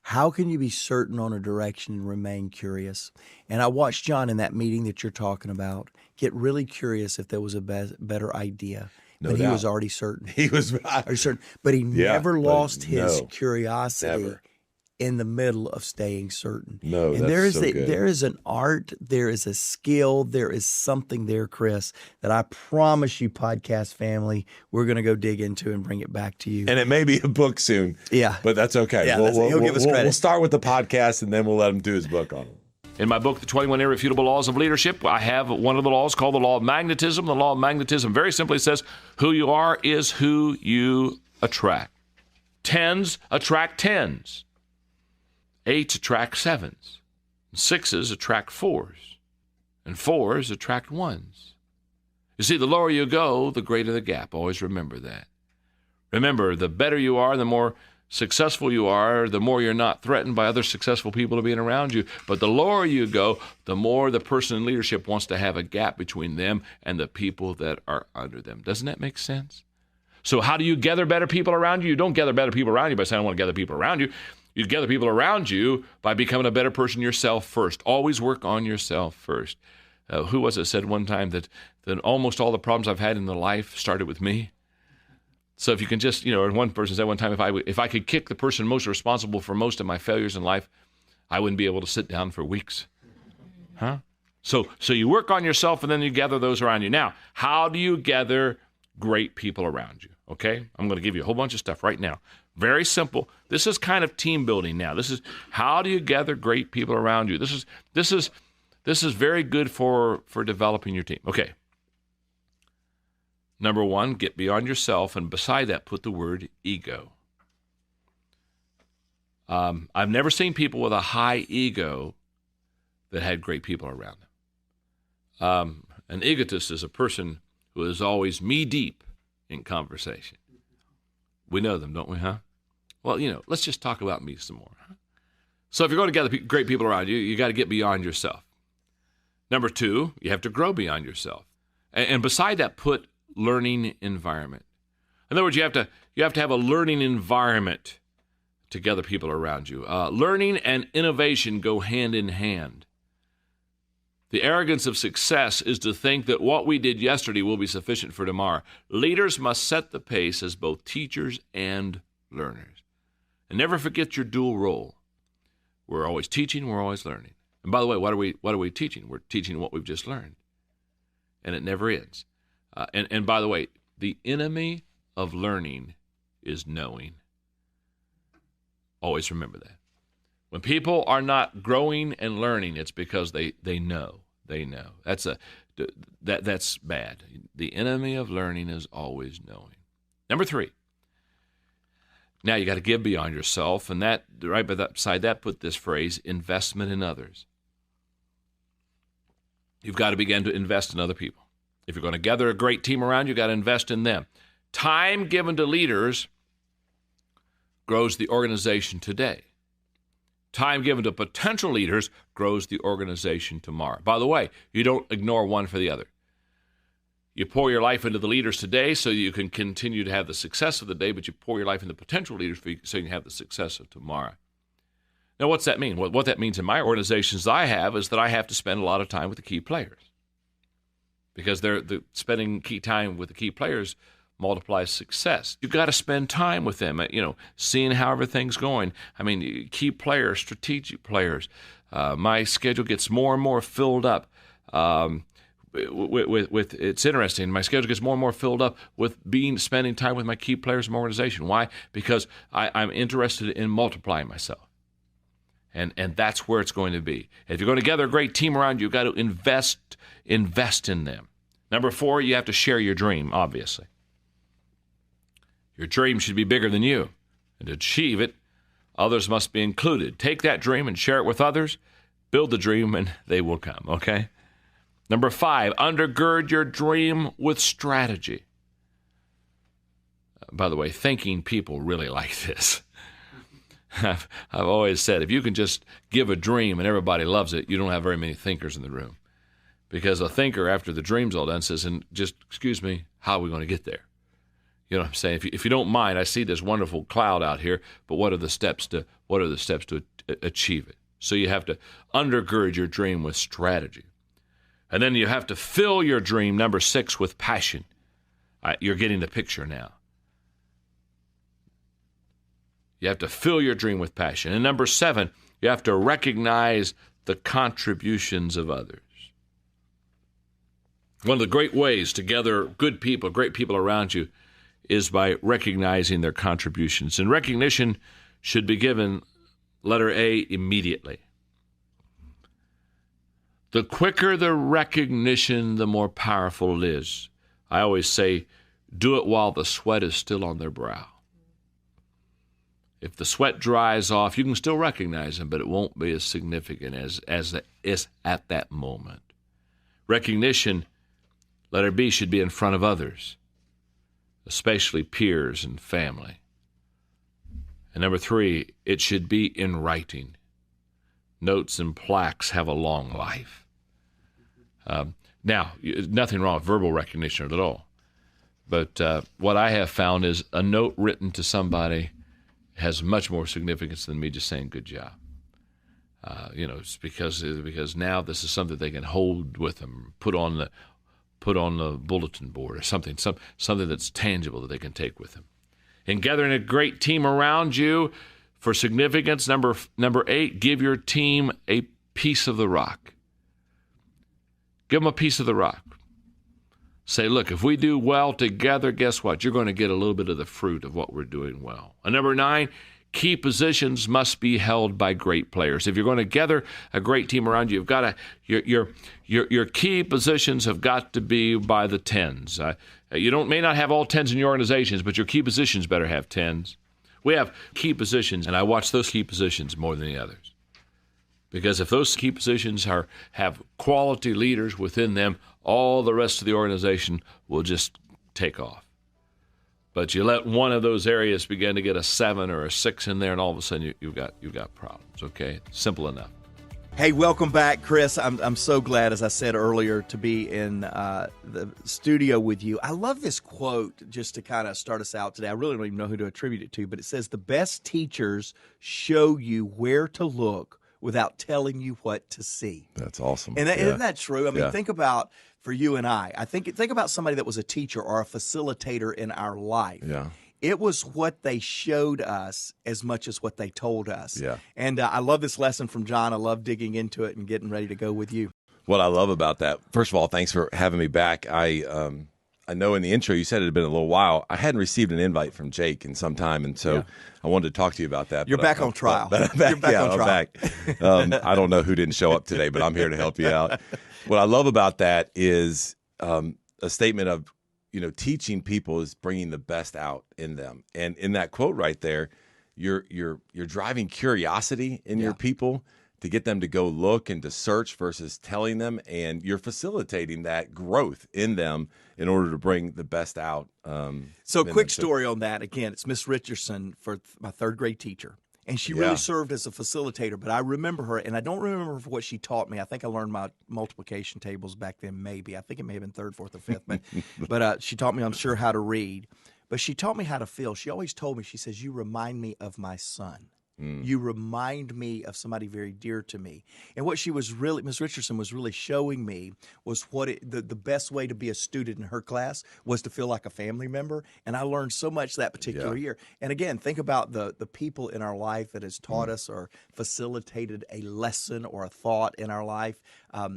How can you be certain on a direction and remain curious? And I watched John in that meeting that you're talking about get really curious if there was a better idea. No but doubt. He was already certain. He was Already certain. But he never lost his curiosity never. in the middle of staying certain. No, and that's so good. There is an art, there is a skill, there is something there, Chris, that I promise you, podcast family, we're going to go dig into and bring it back to you. And it may be a book soon. Yeah. But that's okay. Yeah, he'll give us credit. We'll start with the podcast and then we'll let him do his book on it. In my book, The 21 Irrefutable Laws of Leadership, I have one of the laws called the law of magnetism. The law of magnetism very simply says, who you are is who you attract. 10s attract 10s. 8s attract 7s. 6s attract 4s. And 4s attract 1s. You see, the lower you go, the greater the gap. Always remember that. Remember, the better you are, the more successful you are, the more you're not threatened by other successful people being around you. But the lower you go, the more the person in leadership wants to have a gap between them and the people that are under them. Doesn't that make sense? So how do you gather better people around you? You don't gather better people around you by saying, I want to gather people around you. You gather people around you by becoming a better person yourself first. Always work on yourself first. Who was it said one time that almost all the problems I've had in the life started with me? So if you can just, and one person said one time, if I could kick the person most responsible for most of my failures in life, I wouldn't be able to sit down for weeks. Huh? So you work on yourself and then you gather those around you. Now, how do you gather great people around you? Okay? I'm going to give you a whole bunch of stuff right now. Very simple. This is kind of team building now. This is how do you gather great people around you? This is very good for developing your team. Okay. Number one, get beyond yourself, and beside that, put the word ego. I've never seen people with a high ego that had great people around them. An egotist is a person who is always me deep in conversation. We know them, don't we, huh? Well, let's just talk about me some more. Huh? So if you're going to gather great people around you, you got to get beyond yourself. Number two, you have to grow beyond yourself. And beside that, put learning environment. In other words, you have to have a learning environment to gather people around you. Learning and innovation go hand in hand. The arrogance of success is to think that what we did yesterday will be sufficient for tomorrow. Leaders must set the pace as both teachers and learners. And never forget your dual role. We're always teaching, we're always learning. And by the way, what are we teaching? We're teaching what we've just learned. And it never ends. And by the way, the enemy of learning is knowing. Always remember that. When people are not growing and learning, it's because they know. They know. That's bad. The enemy of learning is always knowing. Number three. Now you got to give beyond yourself, and that right beside that, put this phrase: investment in others. You've got to begin to invest in other people. If you're going to gather a great team around you, got to invest in them. Time given to leaders grows the organization today. Time given to potential leaders grows the organization tomorrow. By the way, you don't ignore one for the other. You pour your life into the leaders today so you can continue to have the success of the day, but you pour your life into potential leaders so you can have the success of tomorrow. Now, what's that mean? What that means in my organizations I have is that I have to spend a lot of time with the key players, because spending key time with the key players multiplies success. You've got to spend time with them, seeing how everything's going. I mean, key players, strategic players. My schedule gets more and more filled up. With it's interesting. My schedule gets more and more filled up with spending time with my key players in my organization. Why? Because I'm interested in multiplying myself. And that's where it's going to be. If you're going to gather a great team around you, you've got to invest in them. Number four, you have to share your dream, obviously. Your dream should be bigger than you. And to achieve it, others must be included. Take that dream and share it with others. Build the dream and they will come, okay? Number five, undergird your dream with strategy. By the way, thinking people really like this. I've always said, if you can just give a dream and everybody loves it, you don't have very many thinkers in the room. Because a thinker, after the dream's all done, says, and just, excuse me, how are we going to get there? You know what I'm saying? If you don't mind, I see this wonderful cloud out here, but what are the steps to achieve it? So you have to undergird your dream with strategy. And then you have to fill your dream, number six, with passion. You're getting the picture now. You have to fill your dream with passion. And number seven, you have to recognize the contributions of others. One of the great ways to gather good people, great people around you, is by recognizing their contributions. And recognition should be given, letter A, immediately. The quicker the recognition, the more powerful it is. I always say, do it while the sweat is still on their brow. If the sweat dries off, you can still recognize them, but it won't be as significant as it is at that moment. Recognition, letter B, should be in front of others, especially peers and family. And number three, it should be in writing. Notes and plaques have a long life. Now, nothing wrong with verbal recognition at all. But what I have found is a note written to somebody has much more significance than me just saying good job. It's because now this is something they can hold with them, put on the bulletin board or something that's tangible that they can take with them. In gathering a great team around you for significance, number 8, give your team a piece of the rock. Give them a piece of the rock. Say, look, if we do well together, guess what? You're going to get a little bit of the fruit of what we're doing well. And number 9, key positions must be held by great players. If you're going to gather a great team around you, you've got to your key positions have got to be by the 10s. You may not have all 10s in your organizations, but your key positions better have 10s. We have key positions, and I watch those key positions more than the others. Because if those key positions have quality leaders within them, all the rest of the organization will just take off. But you let one of those areas begin to get a 7 or a 6 in there, and all of a sudden you've got problems. Okay, simple enough. Hey, welcome back, Chris. I'm so glad, as I said earlier, to be in the studio with you. I love this quote just to kind of start us out today. I really don't even know who to attribute it to, but it says, "The best teachers show you where to look without telling you what to see." That's awesome. And isn't that true? I mean, Yeah. think about, for you and I think about somebody that was a teacher or a facilitator in our life. Yeah. It was what they showed us as much as what they told us. Yeah. And I love this lesson from John. I love digging into it and getting ready to go with you. What I love about that, first of all, thanks for having me back. I know in the intro you said it had been a little while. I hadn't received an invite from Jake in some time, and so I wanted to talk to you about that. You're back on trial. But I'm back. You're back on trial. I'm back. I don't know who didn't show up today, but I'm here to help you out. What I love about that is a statement of, teaching people is bringing the best out in them. And in that quote right there, you're driving curiosity in your people to get them to go look and to search versus telling them, and you're facilitating that growth in them in order to bring the best out. So quick story on that. Again, it's Miss Richardson, for my 3rd grade teacher. And she really served as a facilitator, but I remember her, and I don't remember what she taught me. I think I learned my multiplication tables back then, maybe. I think it may have been 3rd, 4th, or 5th, but she taught me, I'm sure, how to read. But she taught me how to feel. She always told me, she says, "You remind me of my son. You remind me of somebody very dear to me." And what she was really, Ms. Richardson was really showing me was the best way to be a student in her class was to feel like a family member. And I learned so much that particular year. And again, think about the people in our life that has taught us or facilitated a lesson or a thought in our life.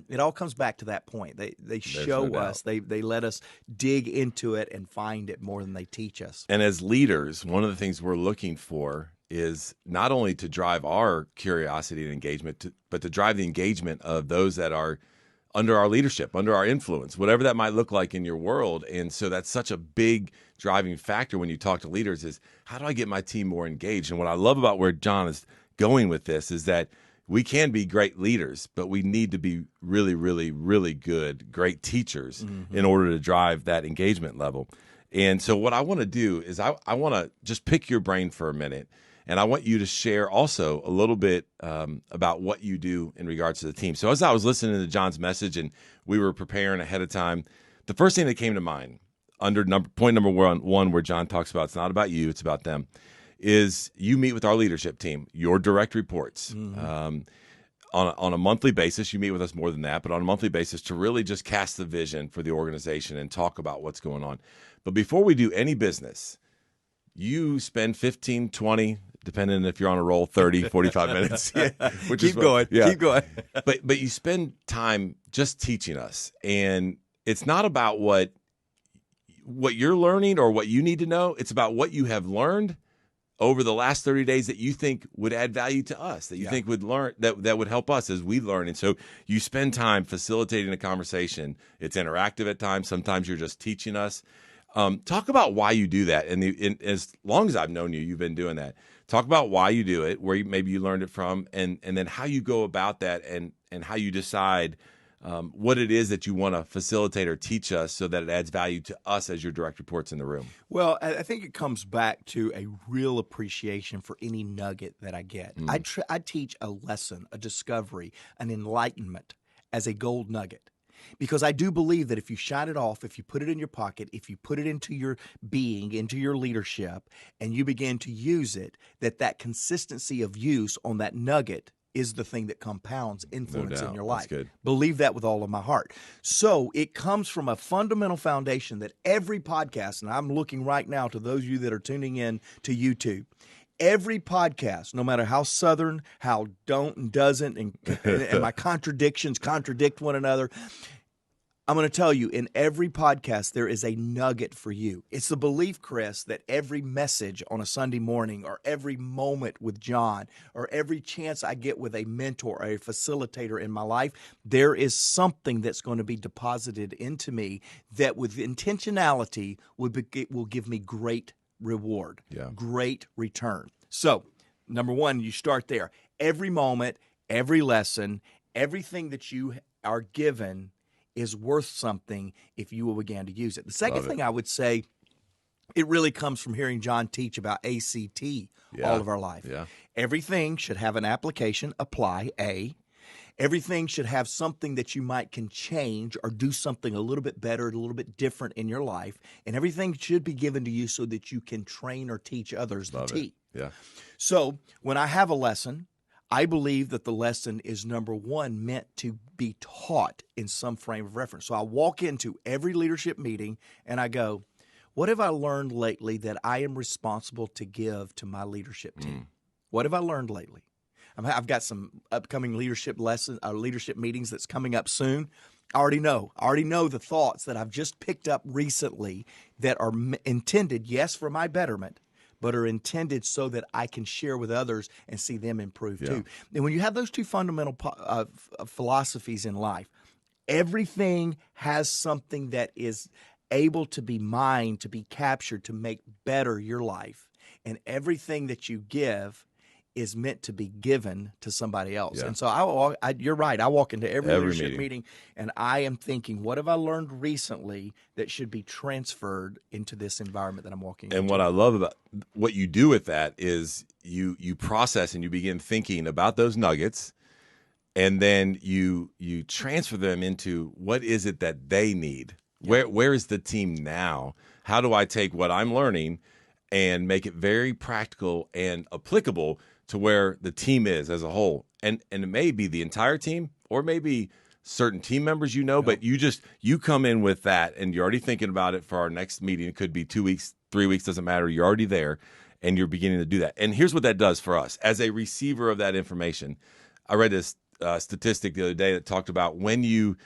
It all comes back to that point. They show us, they let us dig into it and find it more than they teach us. And as leaders, one of the things we're looking for is not only to drive our curiosity and engagement, but to drive the engagement of those that are under our leadership, under our influence, whatever that might look like in your world. And so that's such a big driving factor when you talk to leaders is, how do I get my team more engaged? And what I love about where John is going with this is that we can be great leaders, but we need to be really, really, really good, great teachers in order to drive that engagement level. And so what I want to do is I want to just pick your brain for a minute. And I want you to share also a little bit about what you do in regards to the team. So as I was listening to John's message and we were preparing ahead of time, the first thing that came to mind under point number one, where John talks about it's not about you, it's about them, is you meet with our leadership team, your direct reports. On a monthly basis. You meet with us more than that, but on a monthly basis to really just cast the vision for the organization and talk about what's going on. But before we do any business, you spend 15, 20, depending if you're on a roll, 30, 45 minutes. Keep going. But you spend time just teaching us. And it's not about what you're learning or what you need to know. It's about what you have learned over the last 30 days that you think would add value to us, that you think would learn, that would help us as we learn. And so you spend time facilitating a conversation. It's interactive at times. Sometimes you're just teaching us. Talk about why you do that. And as long as I've known you, you've been doing that. Talk about why you do it, where maybe you learned it from, and then how you go about that and how you decide what it is that you want to facilitate or teach us so that it adds value to us as your direct reports in the room. Well, I think it comes back to a real appreciation for any nugget that I get. I teach a lesson, a discovery, an enlightenment as a gold nugget. Because I do believe that if you shine it off, if you put it in your pocket, if you put it into your being, into your leadership, and you begin to use it, that consistency of use on that nugget is the thing that compounds influence in doubt. your That's life. good. Believe that with all of my heart. So it comes from a fundamental foundation that every podcast, and I'm looking right now to those of you that are tuning in to YouTube, every podcast, no matter how Southern, how don't and doesn't, and my contradictions contradict one another, I'm going to tell you, in every podcast, there is a nugget for you. It's the belief, Chris, that every message on a Sunday morning or every moment with John or every chance I get with a mentor or a facilitator in my life, there is something that's going to be deposited into me that with intentionality will give me great reward, great return. So, number one, you start there. Every moment, every lesson, everything that you are given is worth something if you will begin to use it. The second thing I would say, it really comes from hearing John teach about ACT all of our life. Yeah. Everything should have an application, apply, A. Everything should have something that you can change or do something a little bit better, a little bit different in your life. And everything should be given to you so that you can train or teach others the T. Yeah. So when I have a lesson, I believe that the lesson is, number one, meant to be taught in some frame of reference. So I walk into every leadership meeting and I go, what have I learned lately that I am responsible to give to my leadership team? What have I learned lately? I've got some upcoming leadership meetings that's coming up soon. I already know the thoughts that I've just picked up recently that are intended, yes, for my betterment, but are intended so that I can share with others and see them improve too. And when you have those two fundamental philosophies in life, everything has something that is able to be mined, to be captured, to make better your life. And everything that you give is meant to be given to somebody else. Yeah. And so you're right. I walk into every leadership meeting. meeting and I am thinking, what have I learned recently that should be transferred into this environment that I'm walking into? And what I love about what you do with that is you process and you begin thinking about those nuggets, and then you transfer them into what is it that they need? Where is the team now? How do I take what I'm learning and make it very practical and applicable to where the team is as a whole? And it may be the entire team, or maybe certain team members, but you come in with that and you're already thinking about it for our next meeting. It could be 2 weeks, 3 weeks, doesn't matter. You're already there and you're beginning to do that. And here's what that does for us as a receiver of that information. I read this statistic the other day that talked about when you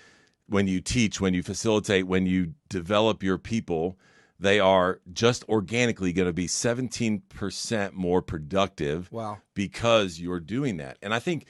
teach, when you facilitate, when you develop your people, they are just organically going to be 17% more productive. Wow. Because you're doing that. And I think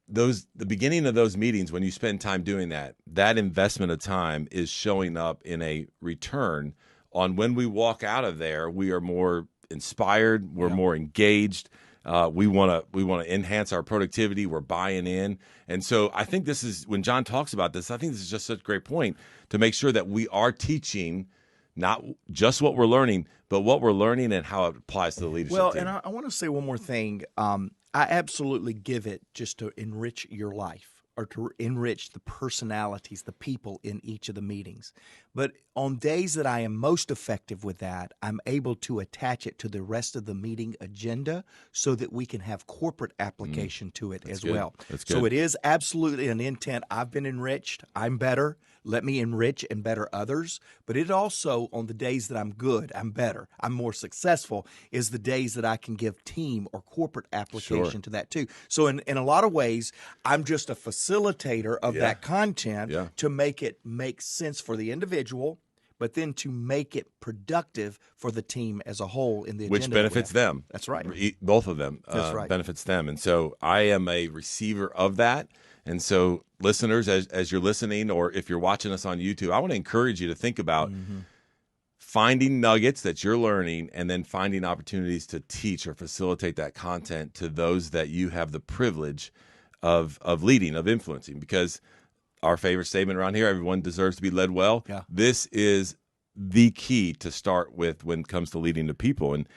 the beginning of those meetings, when you spend time doing that investment of time is showing up in a return on when we walk out of there. We are more inspired. We're more engaged. We want to enhance our productivity. We're buying in. And so I think this is, when John talks about this, I think this is just such a great point to make sure that we are teaching not just what we're learning, but what we're learning and how it applies to the leadership team. Well, and I want to say one more thing. I absolutely give it just to enrich your life or to enrich the personalities, the people in each of the meetings. But on days that I am most effective with that, I'm able to attach it to the rest of the meeting agenda so that we can have corporate application to it as good. well. That's So good. it is absolutely an intent. I've been enriched. I'm better. Let me enrich and better others. But it also, on the days that I'm good, I'm better, I'm more successful, is the days that I can give team or corporate application to that too. So in a lot of ways, I'm just a facilitator of that content to make it make sense for the individual, but then to make it productive for the team as a whole in the agenda. Which benefits them. That's right. Both of them That's right. benefits them. And so I am a receiver of that. And so listeners, as you're listening, or if you're watching us on YouTube, I want to encourage you to think about finding nuggets that you're learning and then finding opportunities to teach or facilitate that content to those that you have the privilege of leading, of influencing. Because our favorite statement around here, everyone deserves to be led well. Yeah. This is the key to start with when it comes to leading the people. And,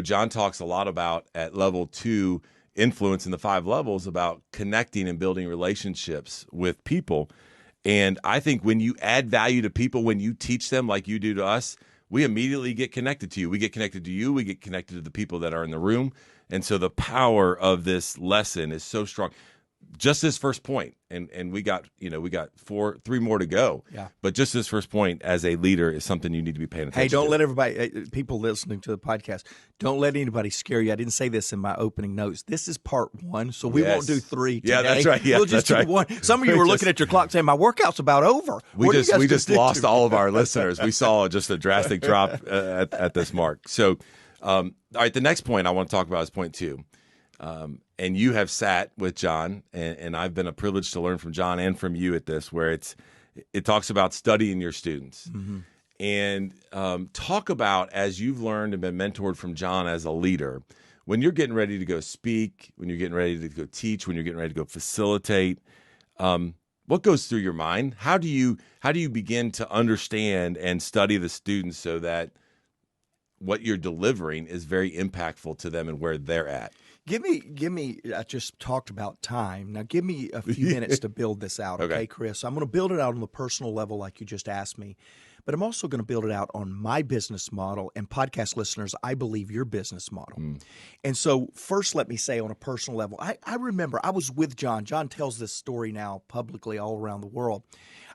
John talks a lot about at level 2 influence in the 5 levels about connecting and building relationships with people. And I think when you add value to people, when you teach them like you do to us, we immediately get connected to you. We get connected to you. We get connected to the people that are in the room. And so the power of this lesson is so strong. Just this first point, and we got 3 more to go. Yeah. But just this first point as a leader is something you need to be paying attention Hey, don't to. let everybody, people listening to the podcast, don't let anybody scare you. I didn't say this in my opening notes. This is part 1, so we won't do 3 today. Yeah, that's right. Yeah, we'll just that's do right. 1. Some of you were looking at your clock saying, my workout's about over. We What are you guys we just into? lost all of our listeners. We saw just a drastic drop at this mark. So, all right, the next point I want to talk about is point 2. And you have sat with John, and I've been a privilege to learn from John and from you at this, where it talks about studying your students. Mm-hmm. And talk about, as you've learned and been mentored from John as a leader, when you're getting ready to go speak, when you're getting ready to go teach, when you're getting ready to go facilitate, what goes through your mind? How do you begin to understand and study the students so that what you're delivering is very impactful to them and where they're at? Give me. I just talked about time. Now, give me a few minutes to build this out, okay, Chris? I'm going to build it out on the personal level, like you just asked me, but I'm also going to build it out on my business model. And podcast listeners, I believe your business model. And so, first, let me say on a personal level, I remember I was with John. John tells this story now publicly all around the world.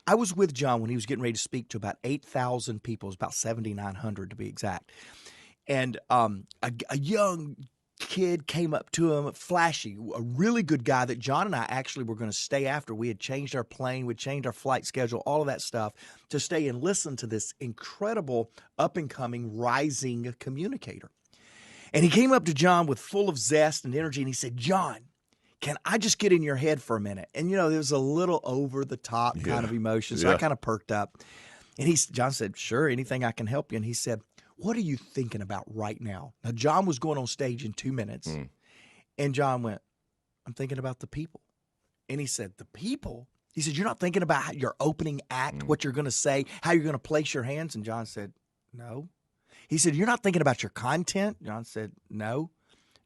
I was with John when he was getting ready to speak to about 8,000 people. It was about 7,900 to be exact. And a young kid came up to him, flashy, a really good guy that John and I actually were going to stay after. We had changed our plane, we'd changed our flight schedule, all of that stuff to stay and listen to this incredible up-and-coming, rising communicator. And he came up to John with full of zest and energy, and he said, John, can I just get in your head for a minute? And, there was a little over-the-top kind of emotion, so I kind of perked up. And John said, sure, anything I can help you. And he said, what are you thinking about right now? Now, John was going on stage in 2 minutes, and John went, I'm thinking about the people. And he said, the people? He said, you're not thinking about your opening act, what you're going to say, how you're going to place your hands? And John said, no. He said, you're not thinking about your content? John said, no.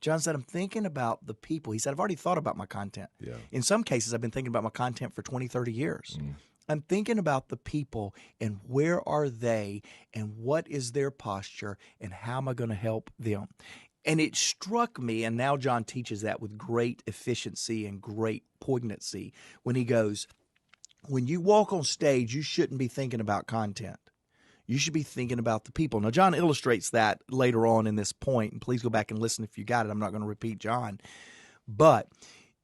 John said, I'm thinking about the people. He said, I've already thought about my content. Yeah. In some cases, I've been thinking about my content for 20, 30 years. I'm thinking about the people and where are they and what is their posture and how am I going to help them? And it struck me, and now John teaches that with great efficiency and great poignancy when he goes, when you walk on stage, you shouldn't be thinking about content. You should be thinking about the people. Now, John illustrates that later on in this point, and please go back and listen if you got it. I'm not going to repeat John. But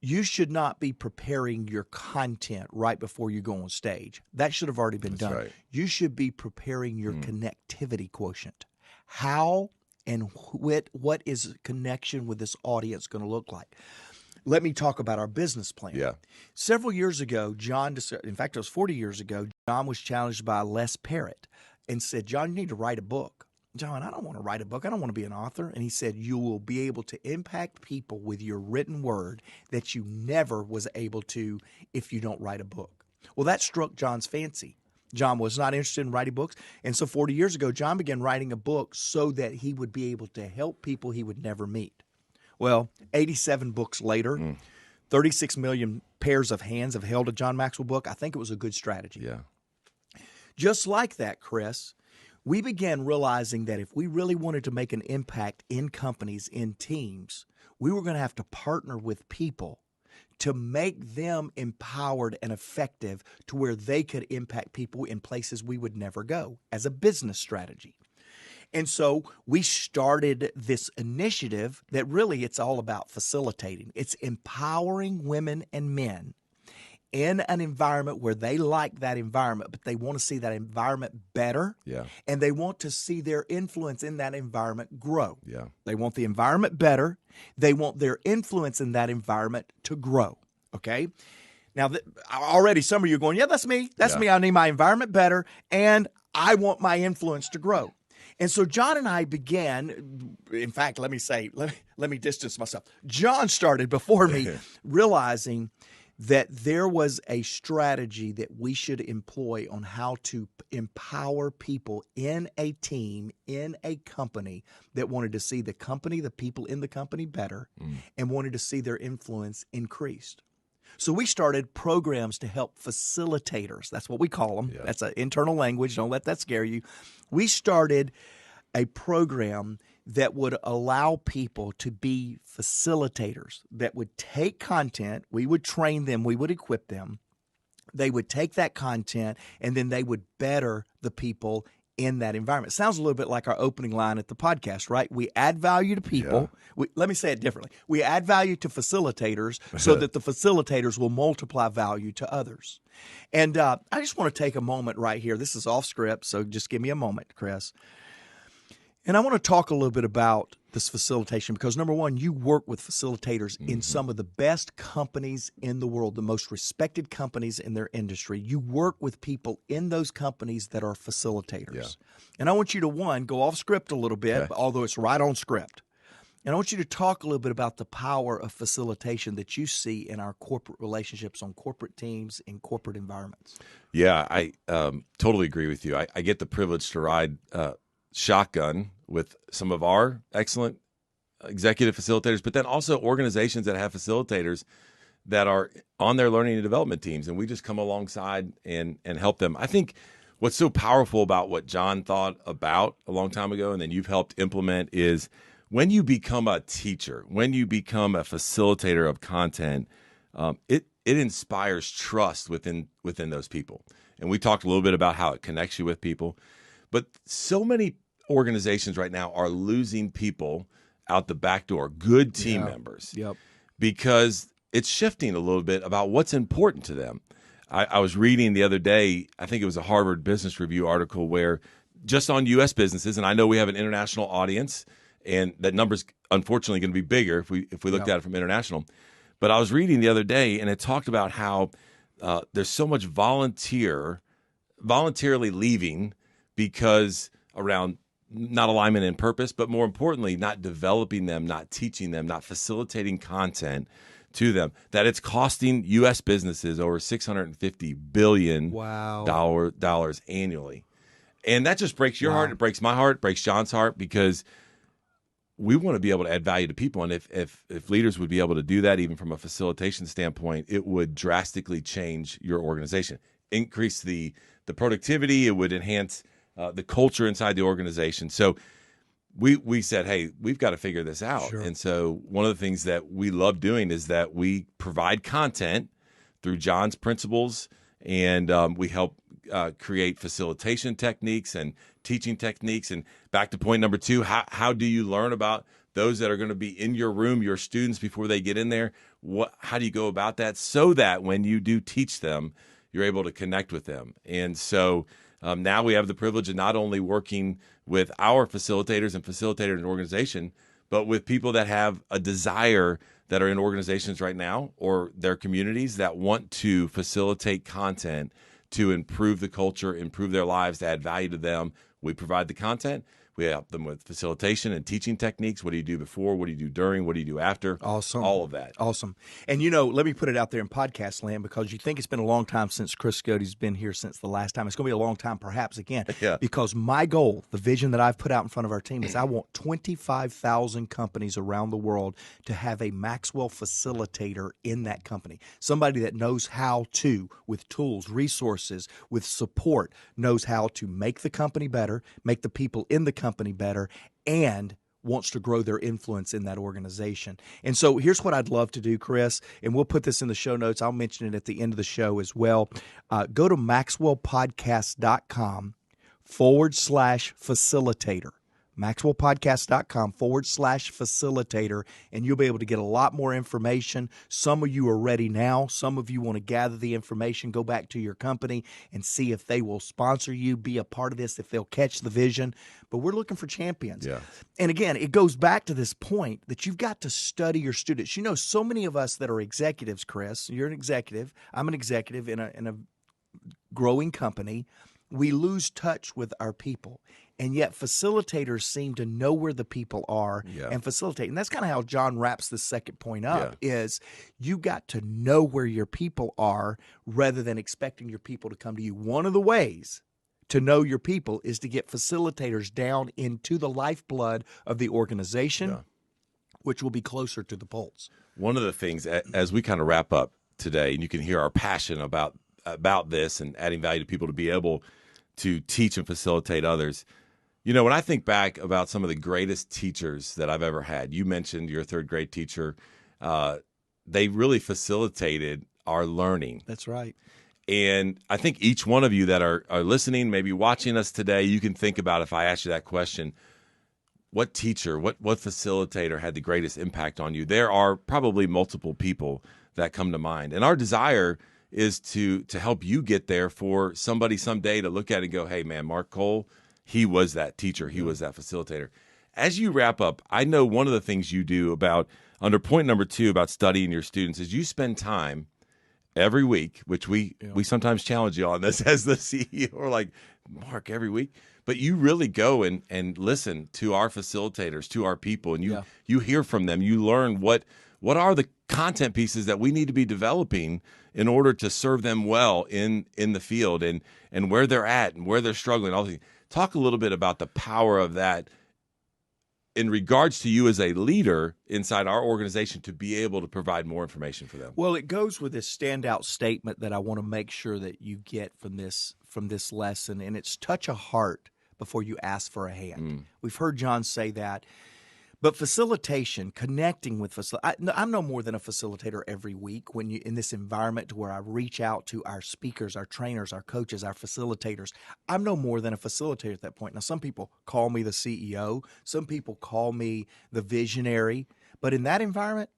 you should not be preparing your content right before you go on stage. That should have already been done. Right. You should be preparing your connectivity quotient. How and what is connection with this audience going to look like? Let me talk about our business plan. Yeah. Several years ago, in fact, it was 40 years ago, John was challenged by Les Parrott and said, John, you need to write a book. John, I don't want to write a book. I don't want to be an author. And he said, you will be able to impact people with your written word that you never was able to if you don't write a book. Well, that struck John's fancy. John was not interested in writing books. And so 40 years ago, John began writing a book so that he would be able to help people he would never meet. Well, 87 books later, 36 million pairs of hands have held a John Maxwell book. I think it was a good strategy. Yeah. Just like that, Chris, we began realizing that if we really wanted to make an impact in companies, in teams, we were going to have to partner with people to make them empowered and effective to where they could impact people in places we would never go as a business strategy. And so we started this initiative that really it's all about facilitating. It's empowering women and men in an environment where they like that environment, but they want to see that environment better. Yeah. And they want to see their influence in that environment grow. Yeah. They want the environment better. They want their influence in that environment to grow. Okay? Now, already some of you are going, yeah, that's me. That's me. I need my environment better, and I want my influence to grow. And so John and I began, in fact, let me distance myself. John started before me realizing that there was a strategy that we should employ on how to empower people in a team, in a company that wanted to see the company, the people in the company better, and wanted to see their influence increased. So we started programs to help facilitators. That's what we call them. That's an internal language. Don't let that scare you. We started a program that would allow people to be facilitators, that would take content, we would train them, we would equip them, they would take that content, and then they would better the people in that environment. Sounds a little bit like our opening line at the podcast, right? We add value to people. Let me say it differently. We add value to facilitators so that the facilitators will multiply value to others. And I just want to take a moment right here. This is off script, so just give me a moment, Chris. And I want to talk a little bit about this facilitation because, number one, you work with facilitators in some of the best companies in the world, the most respected companies in their industry. You work with people in those companies that are facilitators. Yeah. And I want you to, one, go off script a little bit, although it's right on script. And I want you to talk a little bit about the power of facilitation that you see in our corporate relationships on corporate teams in corporate environments. Yeah, I totally agree with you. I get the privilege to ride shotgun with some of our excellent executive facilitators, but then also organizations that have facilitators that are on their learning and development teams, and we just come alongside and help them. I think what's so powerful about what John thought about a long time ago and then you've helped implement is when you become a teacher, when you become a facilitator of content, it inspires trust within those people. And we talked a little bit about how it connects you with people. But so many organizations right now are losing people out the back door, good team members, because it's shifting a little bit about what's important to them. I was reading the other day, I think it was a Harvard Business Review article where just on U.S. businesses, and I know we have an international audience, and that number's unfortunately going to be bigger if we looked at it from international. But I was reading the other day, and it talked about how there's so much voluntarily leaving because around not alignment and purpose, but more importantly, not developing them, not teaching them, not facilitating content to them, that it's costing U.S. businesses over $650 billion dollars annually. And that just breaks your heart. It breaks my heart, it breaks John's heart, because we want to be able to add value to people. And if leaders would be able to do that, even from a facilitation standpoint, it would drastically change your organization, increase the productivity. It would enhance the culture inside the organization. So we said, hey, we've got to figure this out. Sure. And so one of the things that we love doing is that we provide content through John's principles, and we help create facilitation techniques and teaching techniques. And back to point number 2, how do you learn about those that are going to be in your room, your students, before they get in there? How do you go about that so that when you do teach them, you're able to connect with them? And so now we have the privilege of not only working with our facilitators and facilitator in an organization, but with people that have a desire that are in organizations right now or their communities that want to facilitate content to improve the culture, improve their lives, to add value to them. We provide the content. We help them with facilitation and teaching techniques. What do you do before? What do you do during? What do you do after? Awesome. All of that. Awesome. And, let me put it out there in podcast land, because you think it's been a long time since Chris Scott's been here since the last time. It's going to be a long time perhaps again. Yeah. Because my goal, the vision that I've put out in front of our team, is I want 25,000 companies around the world to have a Maxwell facilitator in that company. Somebody that knows how to, with tools, resources, with support, knows how to make the company better, make the people in the company better, and wants to grow their influence in that organization. And so here's what I'd love to do, Chris, and we'll put this in the show notes. I'll mention it at the end of the show as well. Go to maxwellpodcast.com/facilitator. maxwellpodcast.com/facilitator, and you'll be able to get a lot more information. Some of you are ready now. Some of you want to gather the information, go back to your company and see if they will sponsor you, be a part of this, if they'll catch the vision. But we're looking for champions. Yeah. And again, it goes back to this point that you've got to study your students. So many of us that are executives, Chris, you're an executive, I'm an executive in a growing company. We lose touch with our people. And yet facilitators seem to know where the people are and facilitate. And that's kind of how John wraps the second point up, is you got to know where your people are rather than expecting your people to come to you. One of the ways to know your people is to get facilitators down into the lifeblood of the organization, which will be closer to the pulse. One of the things, as we kind of wrap up today, and you can hear our passion about this and adding value to people to be able to teach and facilitate others. You know, when I think back about some of the greatest teachers that I've ever had, you mentioned your third grade teacher. They really facilitated our learning. That's right. And I think each one of you that are listening, maybe watching us today, you can think about, if I ask you that question, what teacher, what facilitator had the greatest impact on you? There are probably multiple people that come to mind. And our desire is to help you get there for somebody someday to look at it and go, hey, man, Mark Cole, he was that teacher. He was that facilitator. As you wrap up, I know one of the things you do under point number 2 about studying your students is you spend time every week, which we sometimes challenge you on this as the CEO. We're like, Mark, every week? But you really go and listen to our facilitators, to our people, and you hear from them. You learn what are the content pieces that we need to be developing in order to serve them well in the field and where they're at and where they're struggling. All these. Talk a little bit about the power of that in regards to you as a leader inside our organization to be able to provide more information for them. Well, it goes with this standout statement that I want to make sure that you get from this lesson, and it's touch a heart before you ask for a hand. We've heard John say that. But facilitation, connecting with I'm no more than a facilitator every week when you in this environment to where I reach out to our speakers, our trainers, our coaches, our facilitators. I'm no more than a facilitator at that point. Now, some people call me the CEO. Some people call me the visionary. But in that environment,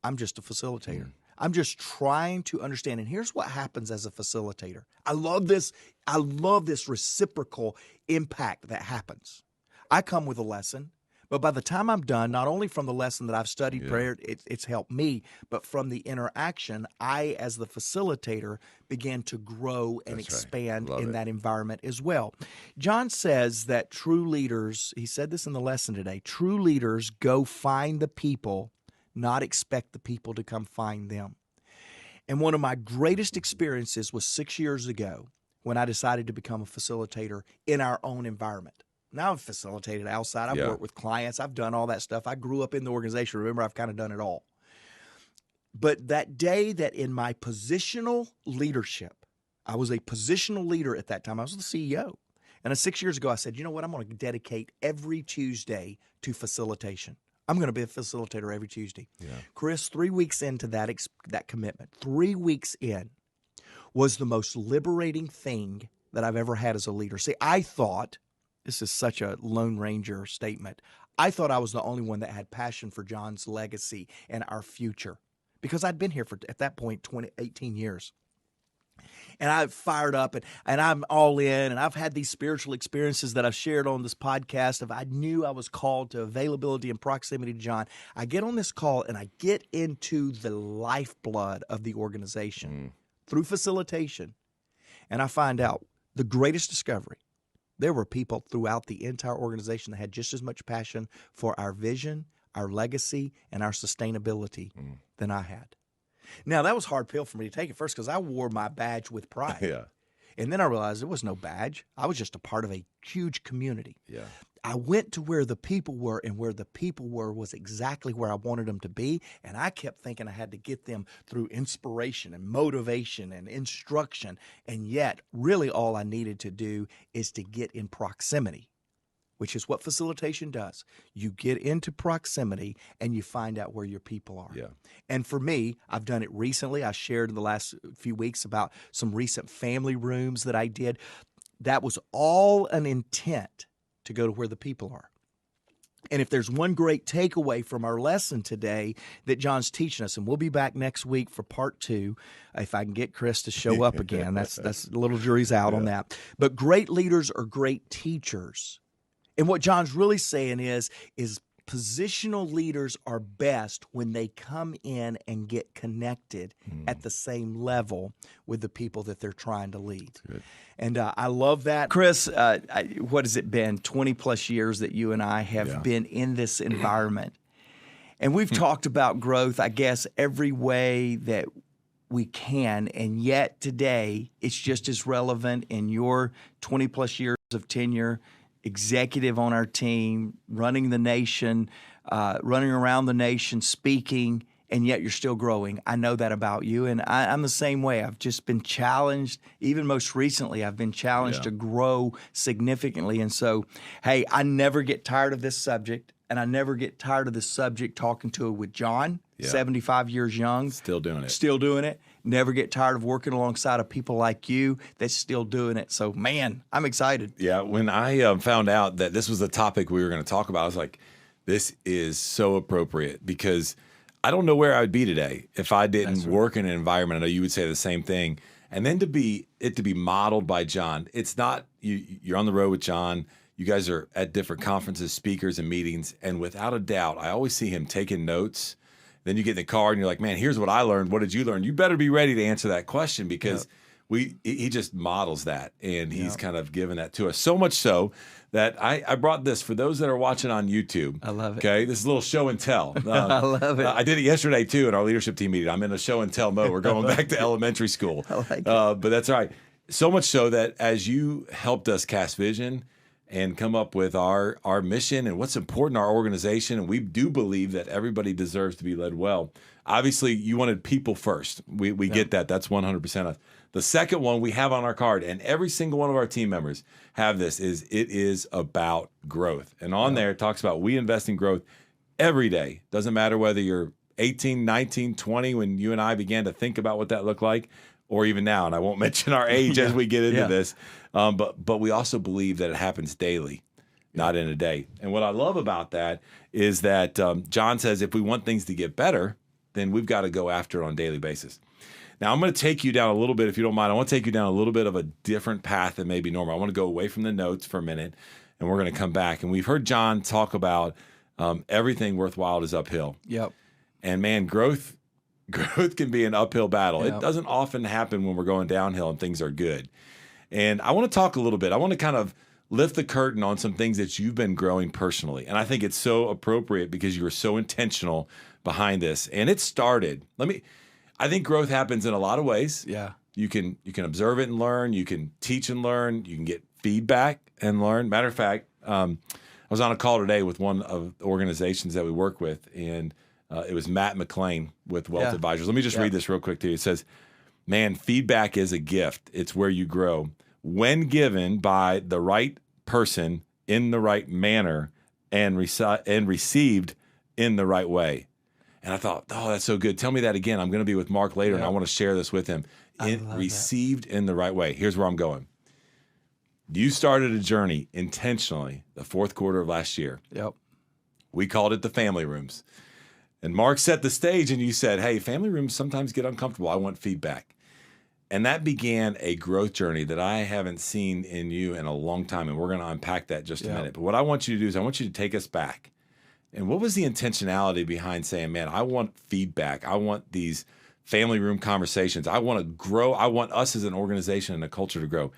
I'm just a facilitator. I'm just trying to understand. And here's what happens as a facilitator. I love this reciprocal impact that happens. I come with a lesson. But by the time I'm done, not only from the lesson that I've studied, prayer, it's helped me, but from the interaction, I, as the facilitator, began to grow and expand in that environment as well. John says that true leaders, he said this in the lesson today, true leaders go find the people, not expect the people to come find them. And one of my greatest experiences was 6 years ago when I decided to become a facilitator in our own environment. Now I've facilitated outside. I've worked with clients. I've done all that stuff. I grew up in the organization. Remember, I've kind of done it all. But that day that in my positional leadership, I was a positional leader at that time. I was the CEO. And 6 years ago, I said, you know what? I'm going to dedicate every Tuesday to facilitation. I'm going to be a facilitator every Tuesday. Yeah. Chris, 3 weeks into that commitment, 3 weeks in, was the most liberating thing that I've ever had as a leader. See, I thought, this is such a Lone Ranger statement, I thought I was the only one that had passion for John's legacy and our future because I'd been here for, at that point, 18 years. And I fired up and I'm all in, and I've had these spiritual experiences that I've shared on this podcast of I knew I was called to availability and proximity to John. I get on this call and I get into the lifeblood of the organization through facilitation, and I find out the greatest discovery. There were people throughout the entire organization that had just as much passion for our vision, our legacy, and our sustainability than I had. Now, that was a hard pill for me to take at first because I wore my badge with pride. Yeah. And then I realized there was no badge. I was just a part of a huge community. Yeah. I went to where the people were, and where the people were was exactly where I wanted them to be. And I kept thinking I had to get them through inspiration and motivation and instruction. And yet, really all I needed to do is to get in proximity, which is what facilitation does. You get into proximity and you find out where your people are. Yeah. And for me, I've done it recently. I shared in the last few weeks about some recent family rooms that I did. That was all an intent to go to where the people are. And if there's one great takeaway from our lesson today that John's teaching us, and we'll be back next week for part 2, if I can get Chris to show up again. That's a little jury's out on that. But great leaders are great teachers. And what John's really saying is positional leaders are best when they come in and get connected at the same level with the people that they're trying to lead. Good. And I love that. Chris, what has it been, 20 plus years that you and I have been in this environment. And we've talked about growth, I guess, every way that we can. And yet today, it's just as relevant in your 20 plus years of tenure, executive on our team, running the nation, running around the nation, speaking. and yet you're still growing. I know that about you, and I'm the same way. I've just been challenged. Even most recently, I've been challenged to grow significantly. And so, hey, I never get tired of this subject, and I never get tired of this subject talking to it with John, 75 years young. Still doing it. Still doing it. Never get tired of working alongside of people like you that's still doing it. So, man, I'm excited. Yeah, when I found out that this was the topic we were going to talk about, I was like, this is so appropriate, because I don't know where I would be today if I didn't work in an environment. I know you would say the same thing. And then to be modeled by John. It's not you're on the road with John. You guys are at different conferences, speakers, and meetings. And without a doubt, I always see him taking notes. Then you get in the car and you're like, man, here's what I learned. What did you learn? You better be ready to answer that question, because he just models that, and he's kind of given that to us. So much so that I brought this for those that are watching on YouTube. I love it. Okay, this is a little show and tell. I love it. I did it yesterday too in our leadership team meeting. I'm in a show and tell mode. We're going back to elementary school. I like it. But that's all right. So much so that as you helped us cast vision and come up with our mission and what's important in our organization, and we do believe that everybody deserves to be led well. Obviously, you wanted people first. We get that. That's 100% us. The second one we have on our card, and every single one of our team members have this, is it is about growth. And on there, it talks about we invest in growth every day. Doesn't matter whether you're 18, 19, 20, when you and I began to think about what that looked like, or even now. And I won't mention our age as we get into this. But we also believe that it happens daily, not in a day. And what I love about that is that John says if we want things to get better, then we've got to go after it on a daily basis. Now, I'm going to take you down a little bit, if you don't mind. I want to take you down a little bit of a different path than maybe normal. I want to go away from the notes for a minute, and we're going to come back. And we've heard John talk about everything worthwhile is uphill. Yep. And man, growth can be an uphill battle. It doesn't often happen when we're going downhill and things are good. And I want to talk a little bit. I want to kind of lift the curtain on some things that you've been growing personally. And I think it's so appropriate because you were so intentional behind this. And it started, I think growth happens in a lot of ways. Yeah. You can observe it and learn. You can teach and learn. You can get feedback and learn. Matter of fact, I was on a call today with one of the organizations that we work with, and it was Matt McLean with Wealth Advisors. Let me just read this real quick to you. It says, man, feedback is a gift. It's where you grow. When given by the right person in the right manner and received in the right way. And I thought, oh, that's so good. Tell me that again. I'm going to be with Mark later, and I want to share this with him. Received in the right way. Here's where I'm going. You started a journey intentionally the fourth quarter of last year. Yep. We called it the family rooms. And Mark set the stage, and you said, hey, family rooms sometimes get uncomfortable. I want feedback. And that began a growth journey that I haven't seen in you in a long time, and we're going to unpack that in just a minute. But what I want you to do is I want you to take us back. And what was the intentionality behind saying, man, I want feedback. I want these family room conversations. I want to grow. I want us as an organization and a culture to grow.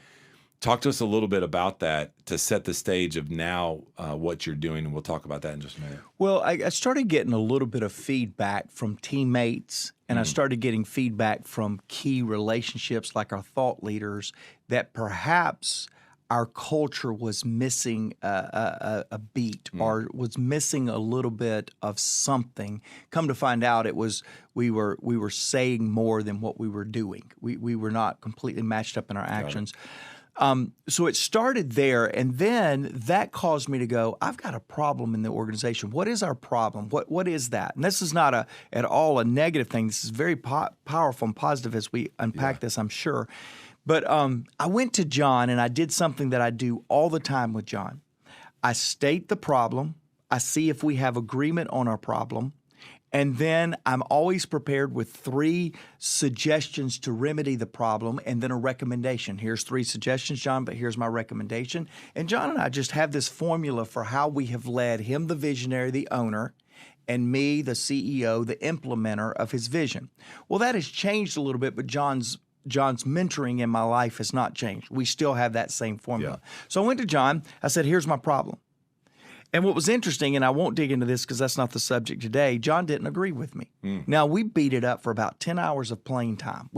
Talk to us a little bit about that to set the stage of now what you're doing, and we'll talk about that in just a minute. Well, I started getting a little bit of feedback from teammates, and I started getting feedback from key relationships like our thought leaders that perhaps our culture was missing a beat or was missing a little bit of something. Come to find out, it was we were saying more than what we were doing. We were not completely matched up in our actions. So it started there, and then that caused me to go, I've got a problem in the organization. What is our problem? What is that? And this is not at all a negative thing. This is very powerful and positive as we unpack this, I'm sure. But I went to John, and I did something that I do all the time with John. I state the problem. I see if we have agreement on our problem. And then I'm always prepared with 3 suggestions to remedy the problem and then a recommendation. Here's 3 suggestions, John, but here's my recommendation. And John and I just have this formula for how we have led him, the visionary, the owner, and me, the CEO, the implementer of his vision. Well, that has changed a little bit, but John's mentoring in my life has not changed. We still have that same formula. So I went to John. I said, here's my problem. And what was interesting, and I won't dig into this because that's not the subject today, John didn't agree with me. Now, we beat it up for about 10 hours of playing time.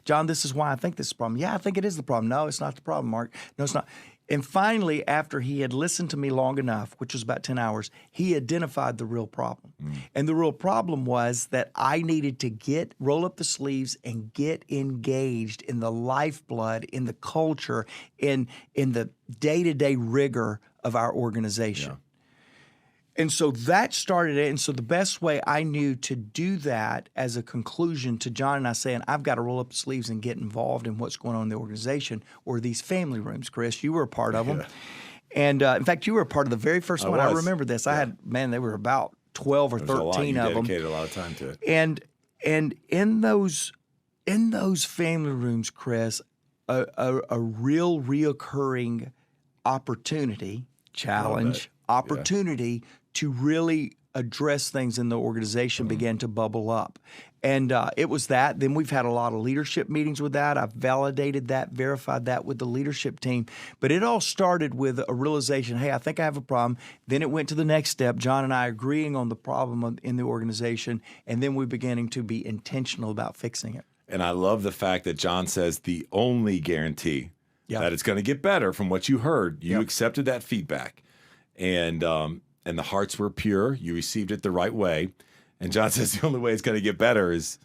John, this is why I think this is the problem. Yeah, I think it is the problem. No, it's not the problem, Mark. No, it's not. And finally, after he had listened to me long enough, which was about 10 hours, he identified the real problem. And the real problem was that I needed to roll up the sleeves and get engaged in the lifeblood, in the culture, in the day-to-day rigor of our organization. Yeah. And so that started it. And so the best way I knew to do that as a conclusion to John and I saying, I've got to roll up the sleeves and get involved in what's going on in the organization, were these family rooms, Chris. You were a part of them. And in fact, you were a part of the very first one. I remember this. I had, they were about 12 or 13 of them. Dedicated a lot of time to it. And in those family rooms, Chris, a real reoccurring opportunity to really address things in the organization began to bubble up. And it was that. Then we've had a lot of leadership meetings with that. I've validated that, verified that with the leadership team. But it all started with a realization, hey, I think I have a problem. Then it went to the next step, John and I agreeing on the problem in the organization, and then we beginning to be intentional about fixing it. And I love the fact that John says the only guarantee that it's going to get better from what you heard, you accepted that feedback. And the hearts were pure. You received it the right way. And John says the only way it's going to get better is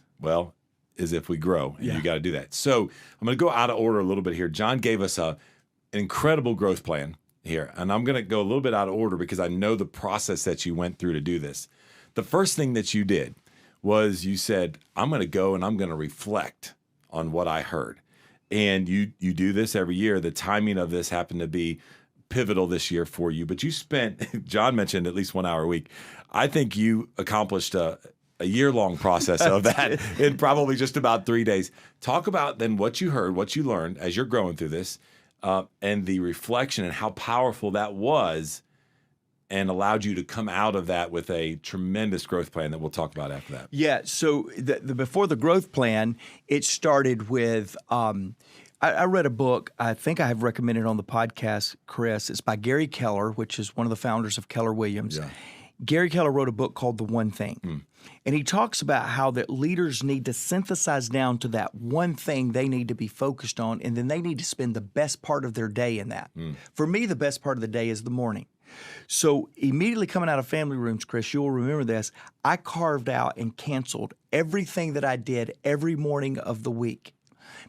if we grow. And you got to do that. So I'm going to go out of order a little bit here. John gave us an incredible growth plan here. And I'm going to go a little bit out of order because I know the process that you went through to do this. The first thing that you did was you said, I'm going to go and I'm going to reflect on what I heard. And you do this every year. The timing of this happened to be pivotal this year for you, but you spent, John mentioned at least 1 hour a week. I think you accomplished a year-long process of that in probably just about 3 days. Talk about then what you heard, what you learned as you're growing through this, and the reflection and how powerful that was and allowed you to come out of that with a tremendous growth plan that we'll talk about after that. Yeah, so before the growth plan, it started with I read a book, I think I have recommended on the podcast, Chris. It's by Gary Keller, which is one of the founders of Keller Williams. Yeah. Gary Keller wrote a book called The One Thing. And he talks about how that leaders need to synthesize down to that one thing they need to be focused on, and then they need to spend the best part of their day in that. For me, the best part of the day is the morning. So immediately coming out of family rooms, Chris, you'll remember this, I carved out and canceled everything that I did every morning of the week,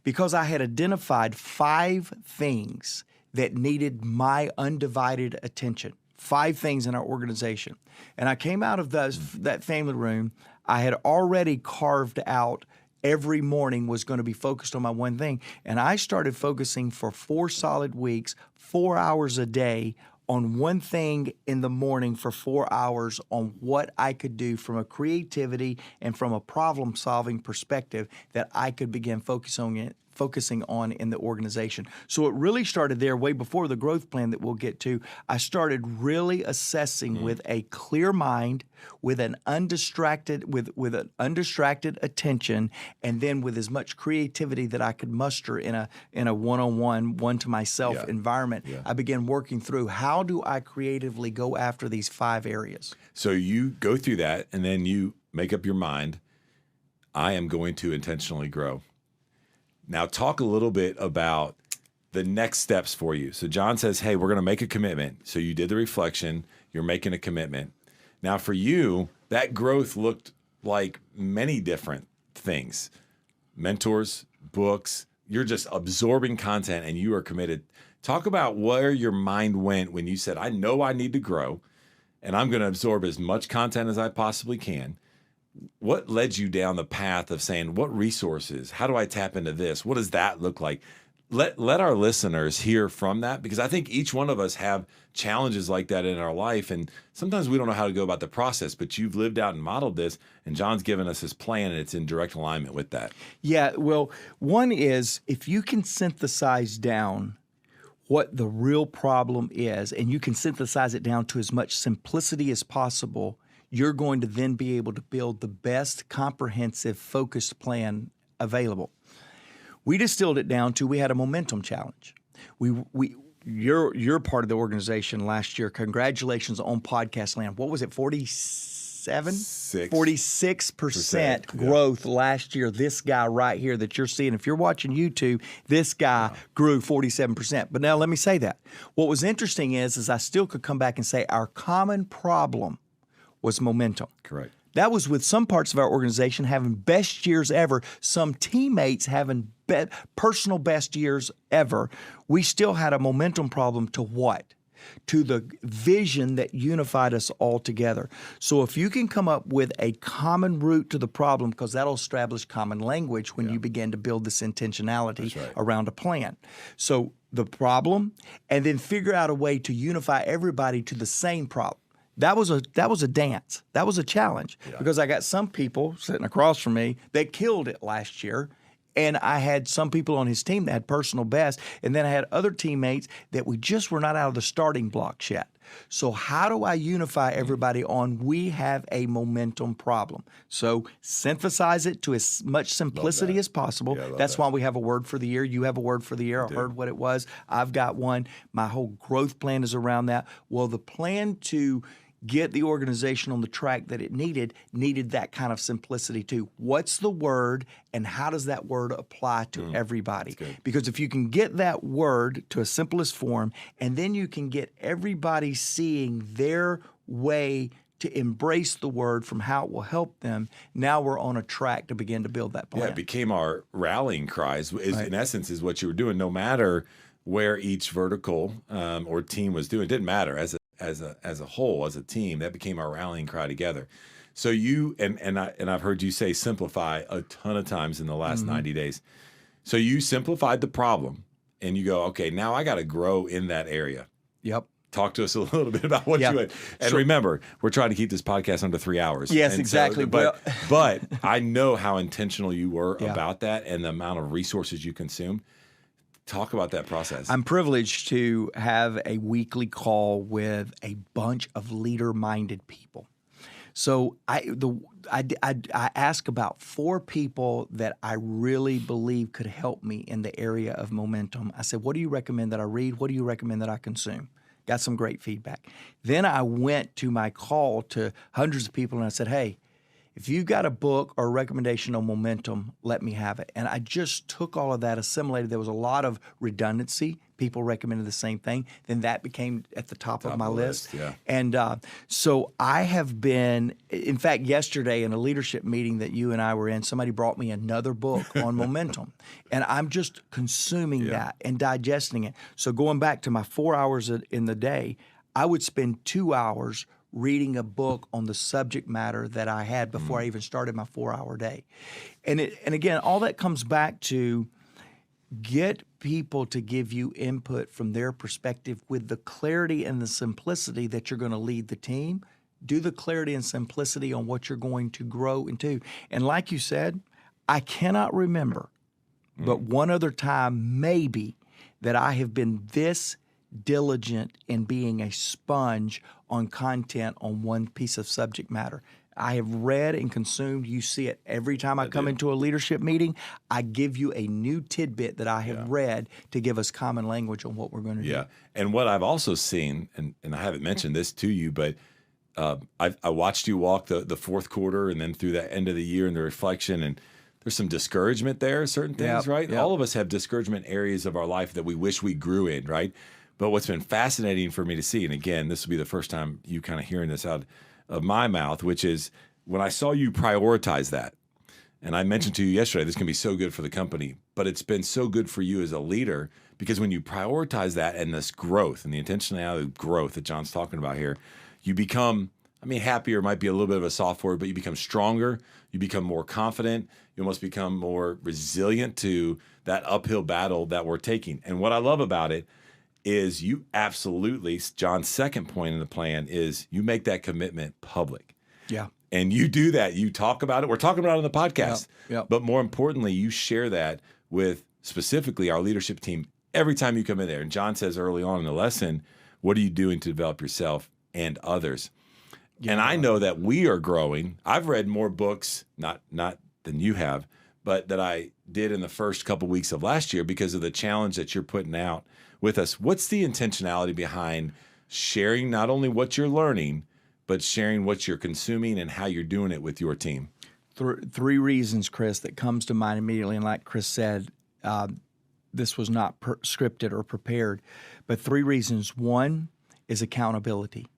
because I had identified 5 things that needed my undivided attention, 5 things in our organization. And I came out of that family room, I had already carved out every morning was going to be focused on my one thing. And I started focusing for 4 solid weeks, 4 hours a day on one thing in the morning for 4 hours on what I could do from a creativity and from a problem-solving perspective that I could begin focusing on in the organization. So it really started there way before the growth plan that we'll get to. I started really assessing with a clear mind, with an undistracted attention, and then with as much creativity that I could muster in a one-on-one, one-to-myself environment. I began working through how do I creatively go after these 5 areas. So you go through that, and then you make up your mind, I am going to intentionally grow. Now, talk a little bit about the next steps for you. So John says, hey, we're going to make a commitment. So you did the reflection. You're making a commitment. Now, for you, that growth looked like many different things. Mentors, books. You're just absorbing content, and you are committed. Talk about where your mind went when you said, I know I need to grow, and I'm going to absorb as much content as I possibly can. What led you down the path of saying, what resources? How do I tap into this? What does that look like? Let our listeners hear from that, because I think each one of us have challenges like that in our life, and sometimes we don't know how to go about the process, but you've lived out and modeled this, and John's given us his plan, and it's in direct alignment with that. Yeah, well, one is if you can synthesize down what the real problem is, and you can synthesize it down to as much simplicity as possible, you're going to then be able to build the best comprehensive focused plan available. We distilled it down to we had a momentum challenge. You're part of the organization last year. Congratulations on Podcast Land. What was it, 46 46% growth last year. This guy right here that you're seeing, if you're watching YouTube, this guy grew 47%. But now let me say that. What was interesting is I still could come back and say our common problem was momentum. Correct. That was with some parts of our organization having best years ever, some teammates having personal best years ever. We still had a momentum problem to what? To the vision that unified us all together. So if you can come up with a common root to the problem, because that'll establish common language when you begin to build this intentionality around a plan. So the problem, and then figure out a way to unify everybody to the same problem. That was a dance. That was a challenge because I got some people sitting across from me that killed it last year. And I had some people on his team that had personal best. And then I had other teammates that we just were not out of the starting blocks yet. So how do I unify everybody on we have a momentum problem? So synthesize it to as much simplicity as possible. That's why we have a word for the year. You have a word for the year. I heard what it was. I've got one. My whole growth plan is around that. Well, the plan to get the organization on the track that it needed that kind of simplicity too. What's the word and how does that word apply to everybody? Because if you can get that word to a simplest form and then you can get everybody seeing their way to embrace the word from how it will help them, now we're on a track to begin to build that plan. Yeah, it became our rallying cries. In essence, is what you were doing. No matter where each vertical or team was doing, it didn't matter. As a whole, as a team, that became our rallying cry together. So you and I've heard you say simplify a ton of times in the last 90 days. So you simplified the problem and you go, okay, now I got to grow in that area. Yep. Talk to us a little bit about what you had. And remember, we're trying to keep this podcast under 3 hours. Yes, and exactly. So, but I know how intentional you were about that and the amount of resources you consumed. Talk about that process. I'm privileged to have a weekly call with a bunch of leader-minded people. So I ask about 4 people that I really believe could help me in the area of momentum. I said, what do you recommend that I read? What do you recommend that I consume? Got some great feedback. Then I went to my call to hundreds of people and I said, hey, if you've got a book or a recommendation on momentum, let me have it. And I just took all of that, assimilated. There was a lot of redundancy. People recommended the same thing. Then that became at the top of my list. And so I have been, in fact, yesterday in a leadership meeting that you and I were in, somebody brought me another book on momentum. And I'm just consuming that and digesting it. So going back to my 4 hours in the day, I would spend 2 hours reading a book on the subject matter that I had before I even started my 4-hour day. And again, all that comes back to get people to give you input from their perspective with the clarity and the simplicity that you're going to lead the team. Do the clarity and simplicity on what you're going to grow into. And like you said, I cannot remember, but one other time maybe that I have been this diligent in being a sponge on content on one piece of subject matter. I have read and consumed. You see it every time I come into a leadership meeting. I give you a new tidbit that I have read to give us common language on what we're going to do. Yeah, and what I've also seen, and I haven't mentioned this to you, but I watched you walk the fourth quarter and then through the end of the year and the reflection, and there's some discouragement there, certain things, right? All of us have discouragement areas of our life that we wish we grew in, right? But what's been fascinating for me to see, and again, this will be the first time you kind of hearing this out of my mouth, which is when I saw you prioritize that, and I mentioned to you yesterday, this can be so good for the company, but it's been so good for you as a leader because when you prioritize that and this growth and the intentionality of growth that John's talking about here, you become, happier might be a little bit of a soft word, but you become stronger, you become more confident, you almost become more resilient to that uphill battle that we're taking. And what I love about it is you absolutely, John's second point in the plan is you make that commitment public. Yeah. And you do that. You talk about it. We're talking about it on the podcast. Yep. But more importantly, you share that with specifically our leadership team every time you come in there. And John says early on in the lesson, what are you doing to develop yourself and others? Yeah. And I know that we are growing. I've read more books, not than you have, but that I did in the first couple weeks of last year because of the challenge that you're putting out with us. What's the intentionality behind sharing not only what you're learning, but sharing what you're consuming and how you're doing it with your team. Three reasons, Chris, that comes to mind immediately. And like Chris said, this was not scripted or prepared, but 3 reasons. One is accountability.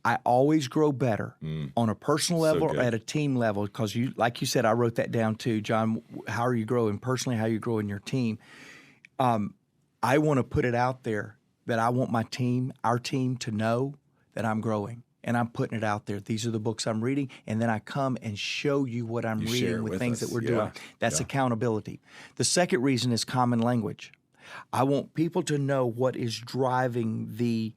I always grow better on a personal level or at a team level because, like you said, I wrote that down too, John. How are you growing personally? How are you growing your team? I want to put it out there that I want my team, our team, to know that I'm growing. And I'm putting it out there. These are the books I'm reading, and then I come and show you what I'm reading with things that we're doing. That's accountability. The second reason is common language. I want people to know what is driving the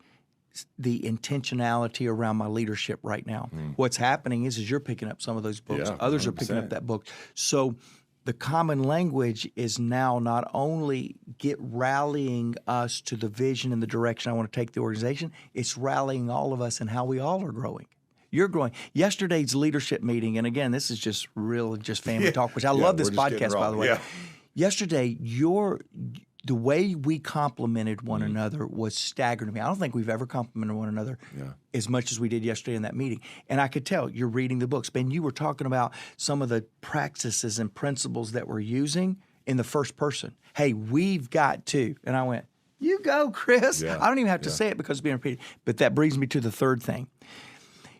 intentionality around my leadership right now. What's happening is you're picking up some of those books. Others 100%. Are picking up that book. So the common language is now not only rallying us to the vision and the direction I want to take the organization, it's rallying all of us in how we all are growing. You're growing. Yesterday's leadership meeting, and again, this is just family talk, which I love this podcast, by the way. Yeah. Yesterday, the way we complimented one another was staggering to me. I don't think we've ever complimented one another as much as we did yesterday in that meeting. And I could tell you're reading the books. Ben, you were talking about some of the practices and principles that we're using in the first person. Hey, we've got to. And I went, you go, Chris. Yeah. I don't even have to say it because it's being repeated. But that brings me to the third thing.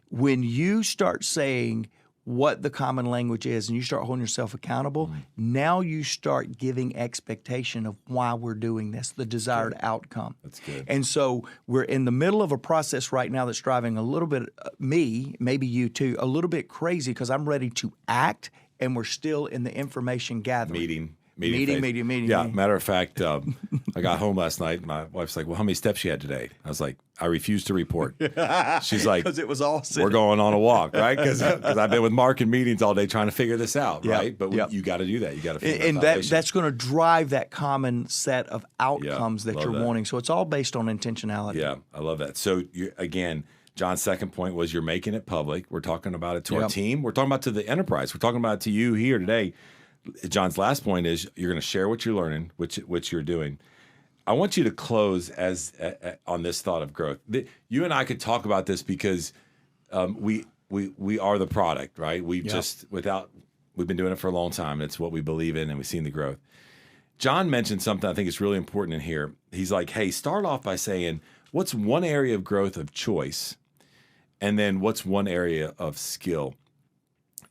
When you start saying what the common language is and you start holding yourself accountable, now you start giving expectation of why we're doing this, the desired outcome. That's good. And so we're in the middle of a process right now that's driving a little bit, me, maybe you too, a little bit crazy because I'm ready to act and we're still in the information gathering. Meeting. Yeah, matter of fact, I got home last night. My wife's like, well, how many steps you had today? I was like, I refuse to report. She's like, because it was all we're going on a walk, right? Because I've been with Mark in meetings all day trying to figure this out, right? But you got to do that. You got to figure and that's going to drive that common set of outcomes that you're wanting. So it's all based on intentionality. Yeah, I love that. So again, John's second point was you're making it public. We're talking about it to our team. We're talking about it to the enterprise. We're talking about it to you here today. John's last point is you're going to share what you're learning, which you're doing. I want you to close on this thought of growth. You and I could talk about this because we are the product, right? We've been doing it for a long time. It's what we believe in, and we've seen the growth. John mentioned something I think is really important in here. He's like, hey, start off by saying, what's one area of growth of choice? And then what's one area of skill?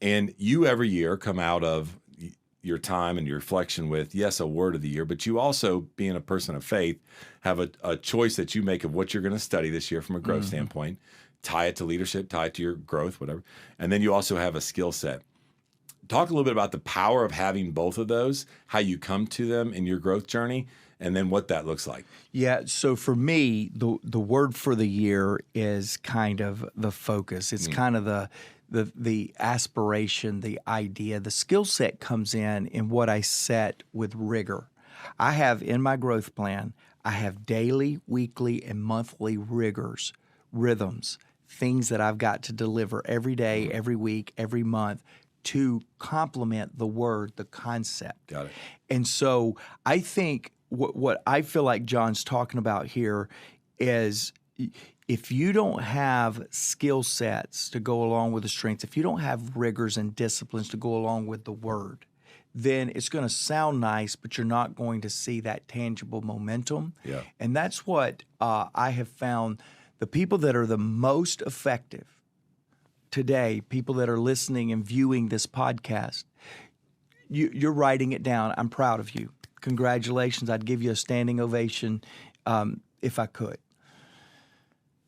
And you every year come out of your time and your reflection with, yes, a word of the year, but you also, being a person of faith, have a choice that you make of what you're going to study this year from a growth standpoint, tie it to leadership, tie it to your growth, whatever. And then you also have a skill set. Talk a little bit about the power of having both of those, how you come to them in your growth journey, and then what that looks like. Yeah, so for me, the word for the year is kind of the focus. It's kind of the aspiration, the idea. The skill set comes in what I set with rigor. I have in my growth plan, I have daily, weekly, and monthly rhythms, things that I've got to deliver every day, every week, every month to complement the word, the concept. Got it. And so I think what I feel like John's talking about here is if you don't have skill sets to go along with the strengths, if you don't have rigors and disciplines to go along with the word, then it's going to sound nice, but you're not going to see that tangible momentum. Yeah. And that's what I have found. The people that are the most effective today, people that are listening and viewing this podcast, you're writing it down. I'm proud of you. Congratulations. I'd give you a standing ovation if I could.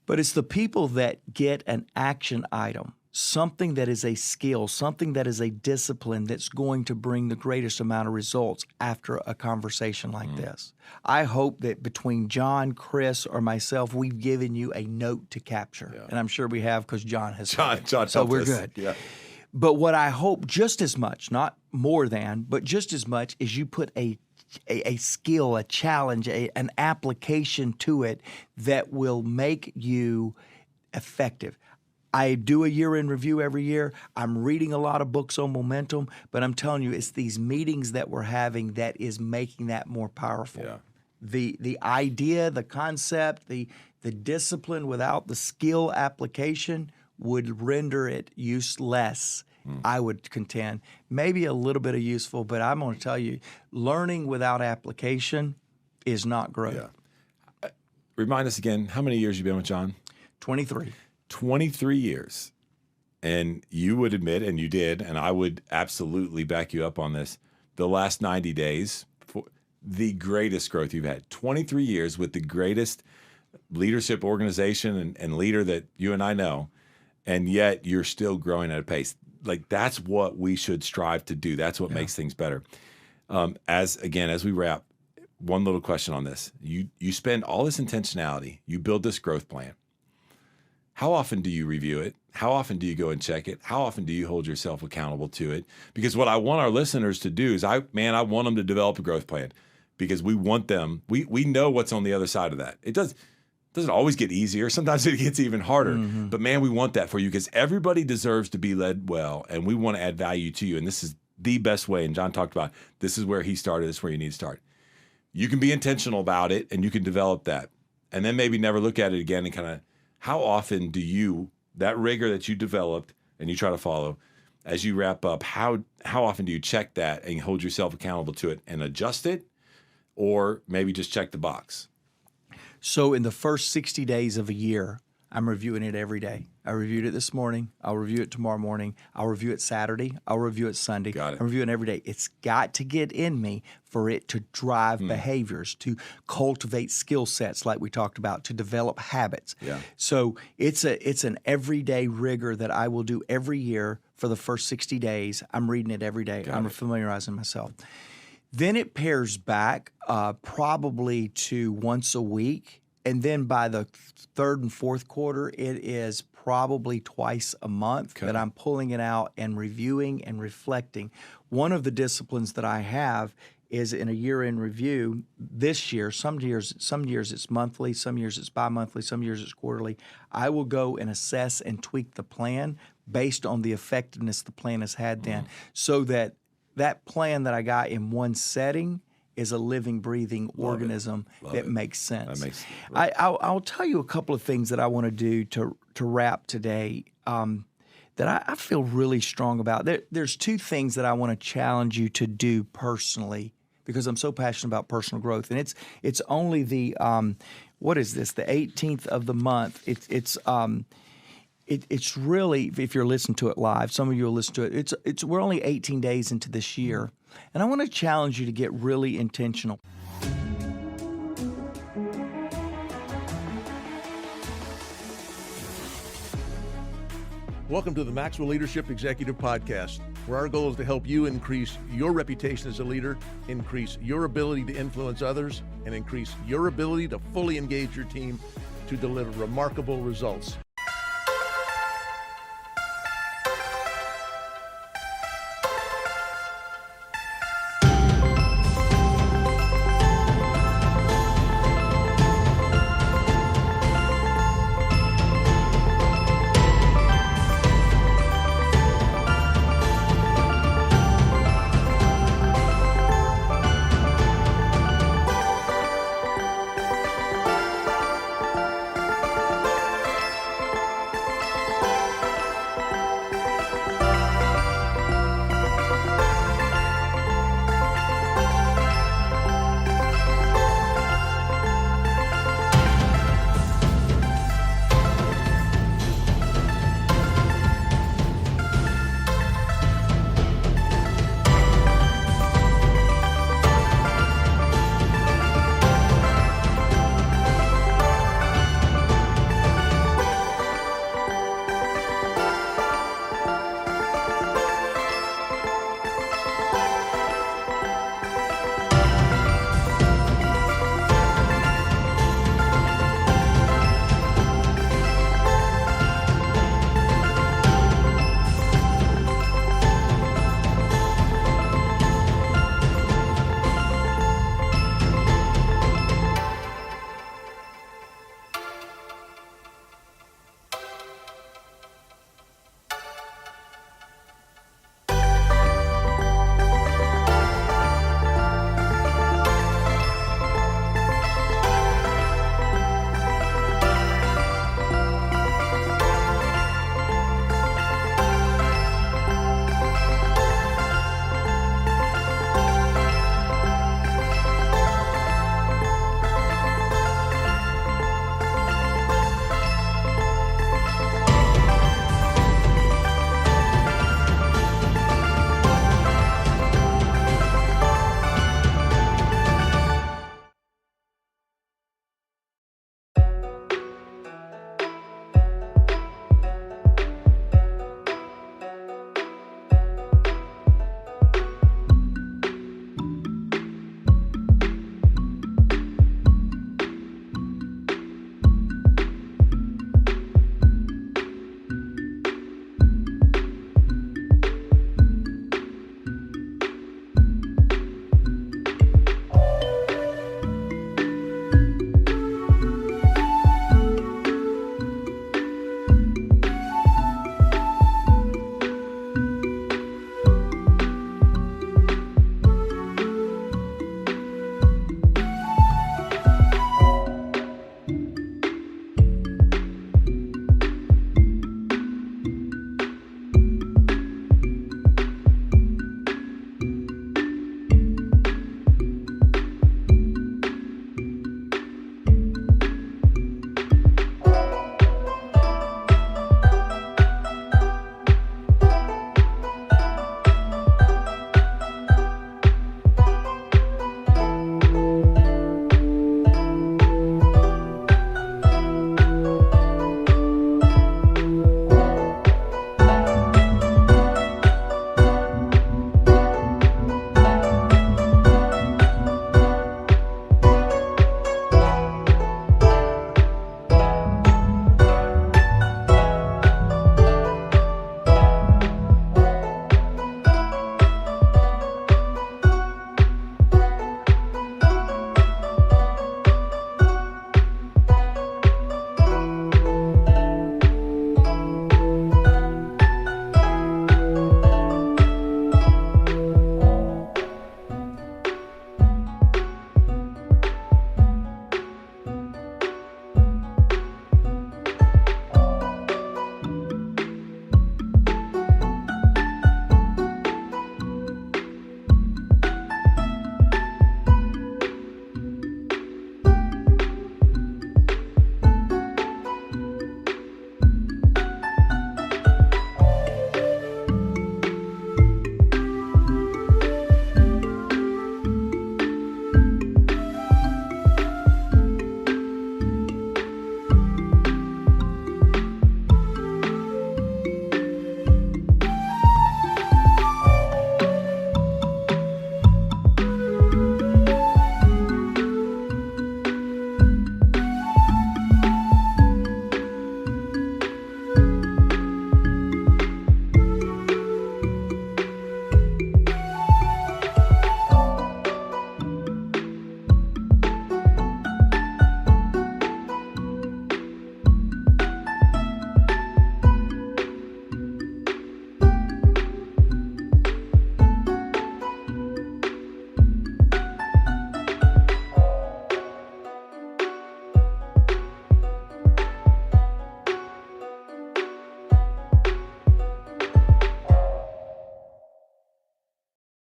But it's the people that get an action item, something that is a skill, something that is a discipline that's going to bring the greatest amount of results after a conversation like this. I hope that between John, Chris, or myself, we've given you a note to capture. Yeah. And I'm sure we have because John has. John so we're us. Good. Yeah. But what I hope just as much, not more than, but just as much is you put a skill, a challenge, an application to it that will make you effective. I do a year-end review every year. I'm reading a lot of books on momentum, but I'm telling you, it's these meetings that we're having that is making that more powerful. Yeah. The idea, the concept, the discipline without the skill application would render it useless. I would contend. Maybe a little bit of useful, but I'm going to tell you, learning without application is not growth. Yeah. Remind us again, how many years you been with John? 23. 23 years. And you would admit, and you did, and I would absolutely back you up on this, the last 90 days, the greatest growth you've had. 23 years with the greatest leadership organization and leader that you and I know, and yet you're still growing at a pace. Like, that's what we should strive to do. That's what makes things better. As we wrap, one little question on this. You spend all this intentionality, you build this growth plan. How often do you review it? How often do you go and check it? How often do you hold yourself accountable to it? Because what I want our listeners to do is I want them to develop a growth plan, because we want them, we know what's on the other side of that. It doesn't always get easier. Sometimes it gets even harder. But man, we want that for you, because everybody deserves to be led well, and we want to add value to you. And this is the best way. And John talked about, this is where he started. This is where you need to start. You can be intentional about it, and you can develop that. And then maybe never look at it again, and kind of, how often do you, that rigor that you developed and you try to follow, as you wrap up, how often do you check that and hold yourself accountable to it and adjust it, or maybe just check the box? So in the first 60 days of a year, I'm reviewing it every day. I reviewed it this morning. I'll review it tomorrow morning. I'll review it Saturday. I'll review it Sunday. Got it. I'm reviewing it every day. It's got to get in me for it to drive behaviors, to cultivate skill sets like we talked about, to develop habits. Yeah. So it's an everyday rigor that I will do every year for the first 60 days. I'm reading it every day. I'm familiarizing myself. Then it pairs back probably to once a week. And then by the third and fourth quarter, it is probably twice a month that I'm pulling it out and reviewing and reflecting. One of the disciplines that I have is in a year-end review. This year, some years it's monthly, some years it's bi-monthly, some years it's quarterly. I will go and assess and tweak the plan based on the effectiveness the plan has had then, so that plan that I got in one setting is a living, breathing organism that makes sense. I'll tell you a couple of things that I want to do to wrap today that I feel really strong about. There's two things that I want to challenge you to do personally, because I'm so passionate about personal growth. And it's only the what is this? The 18th of the month. It's really, if you're listening to it live, some of you will listen to it. We're only 18 days into this year, and I want to challenge you to get really intentional. Welcome to the Maxwell Leadership Executive Podcast, where our goal is to help you increase your reputation as a leader, increase your ability to influence others, and increase your ability to fully engage your team to deliver remarkable results.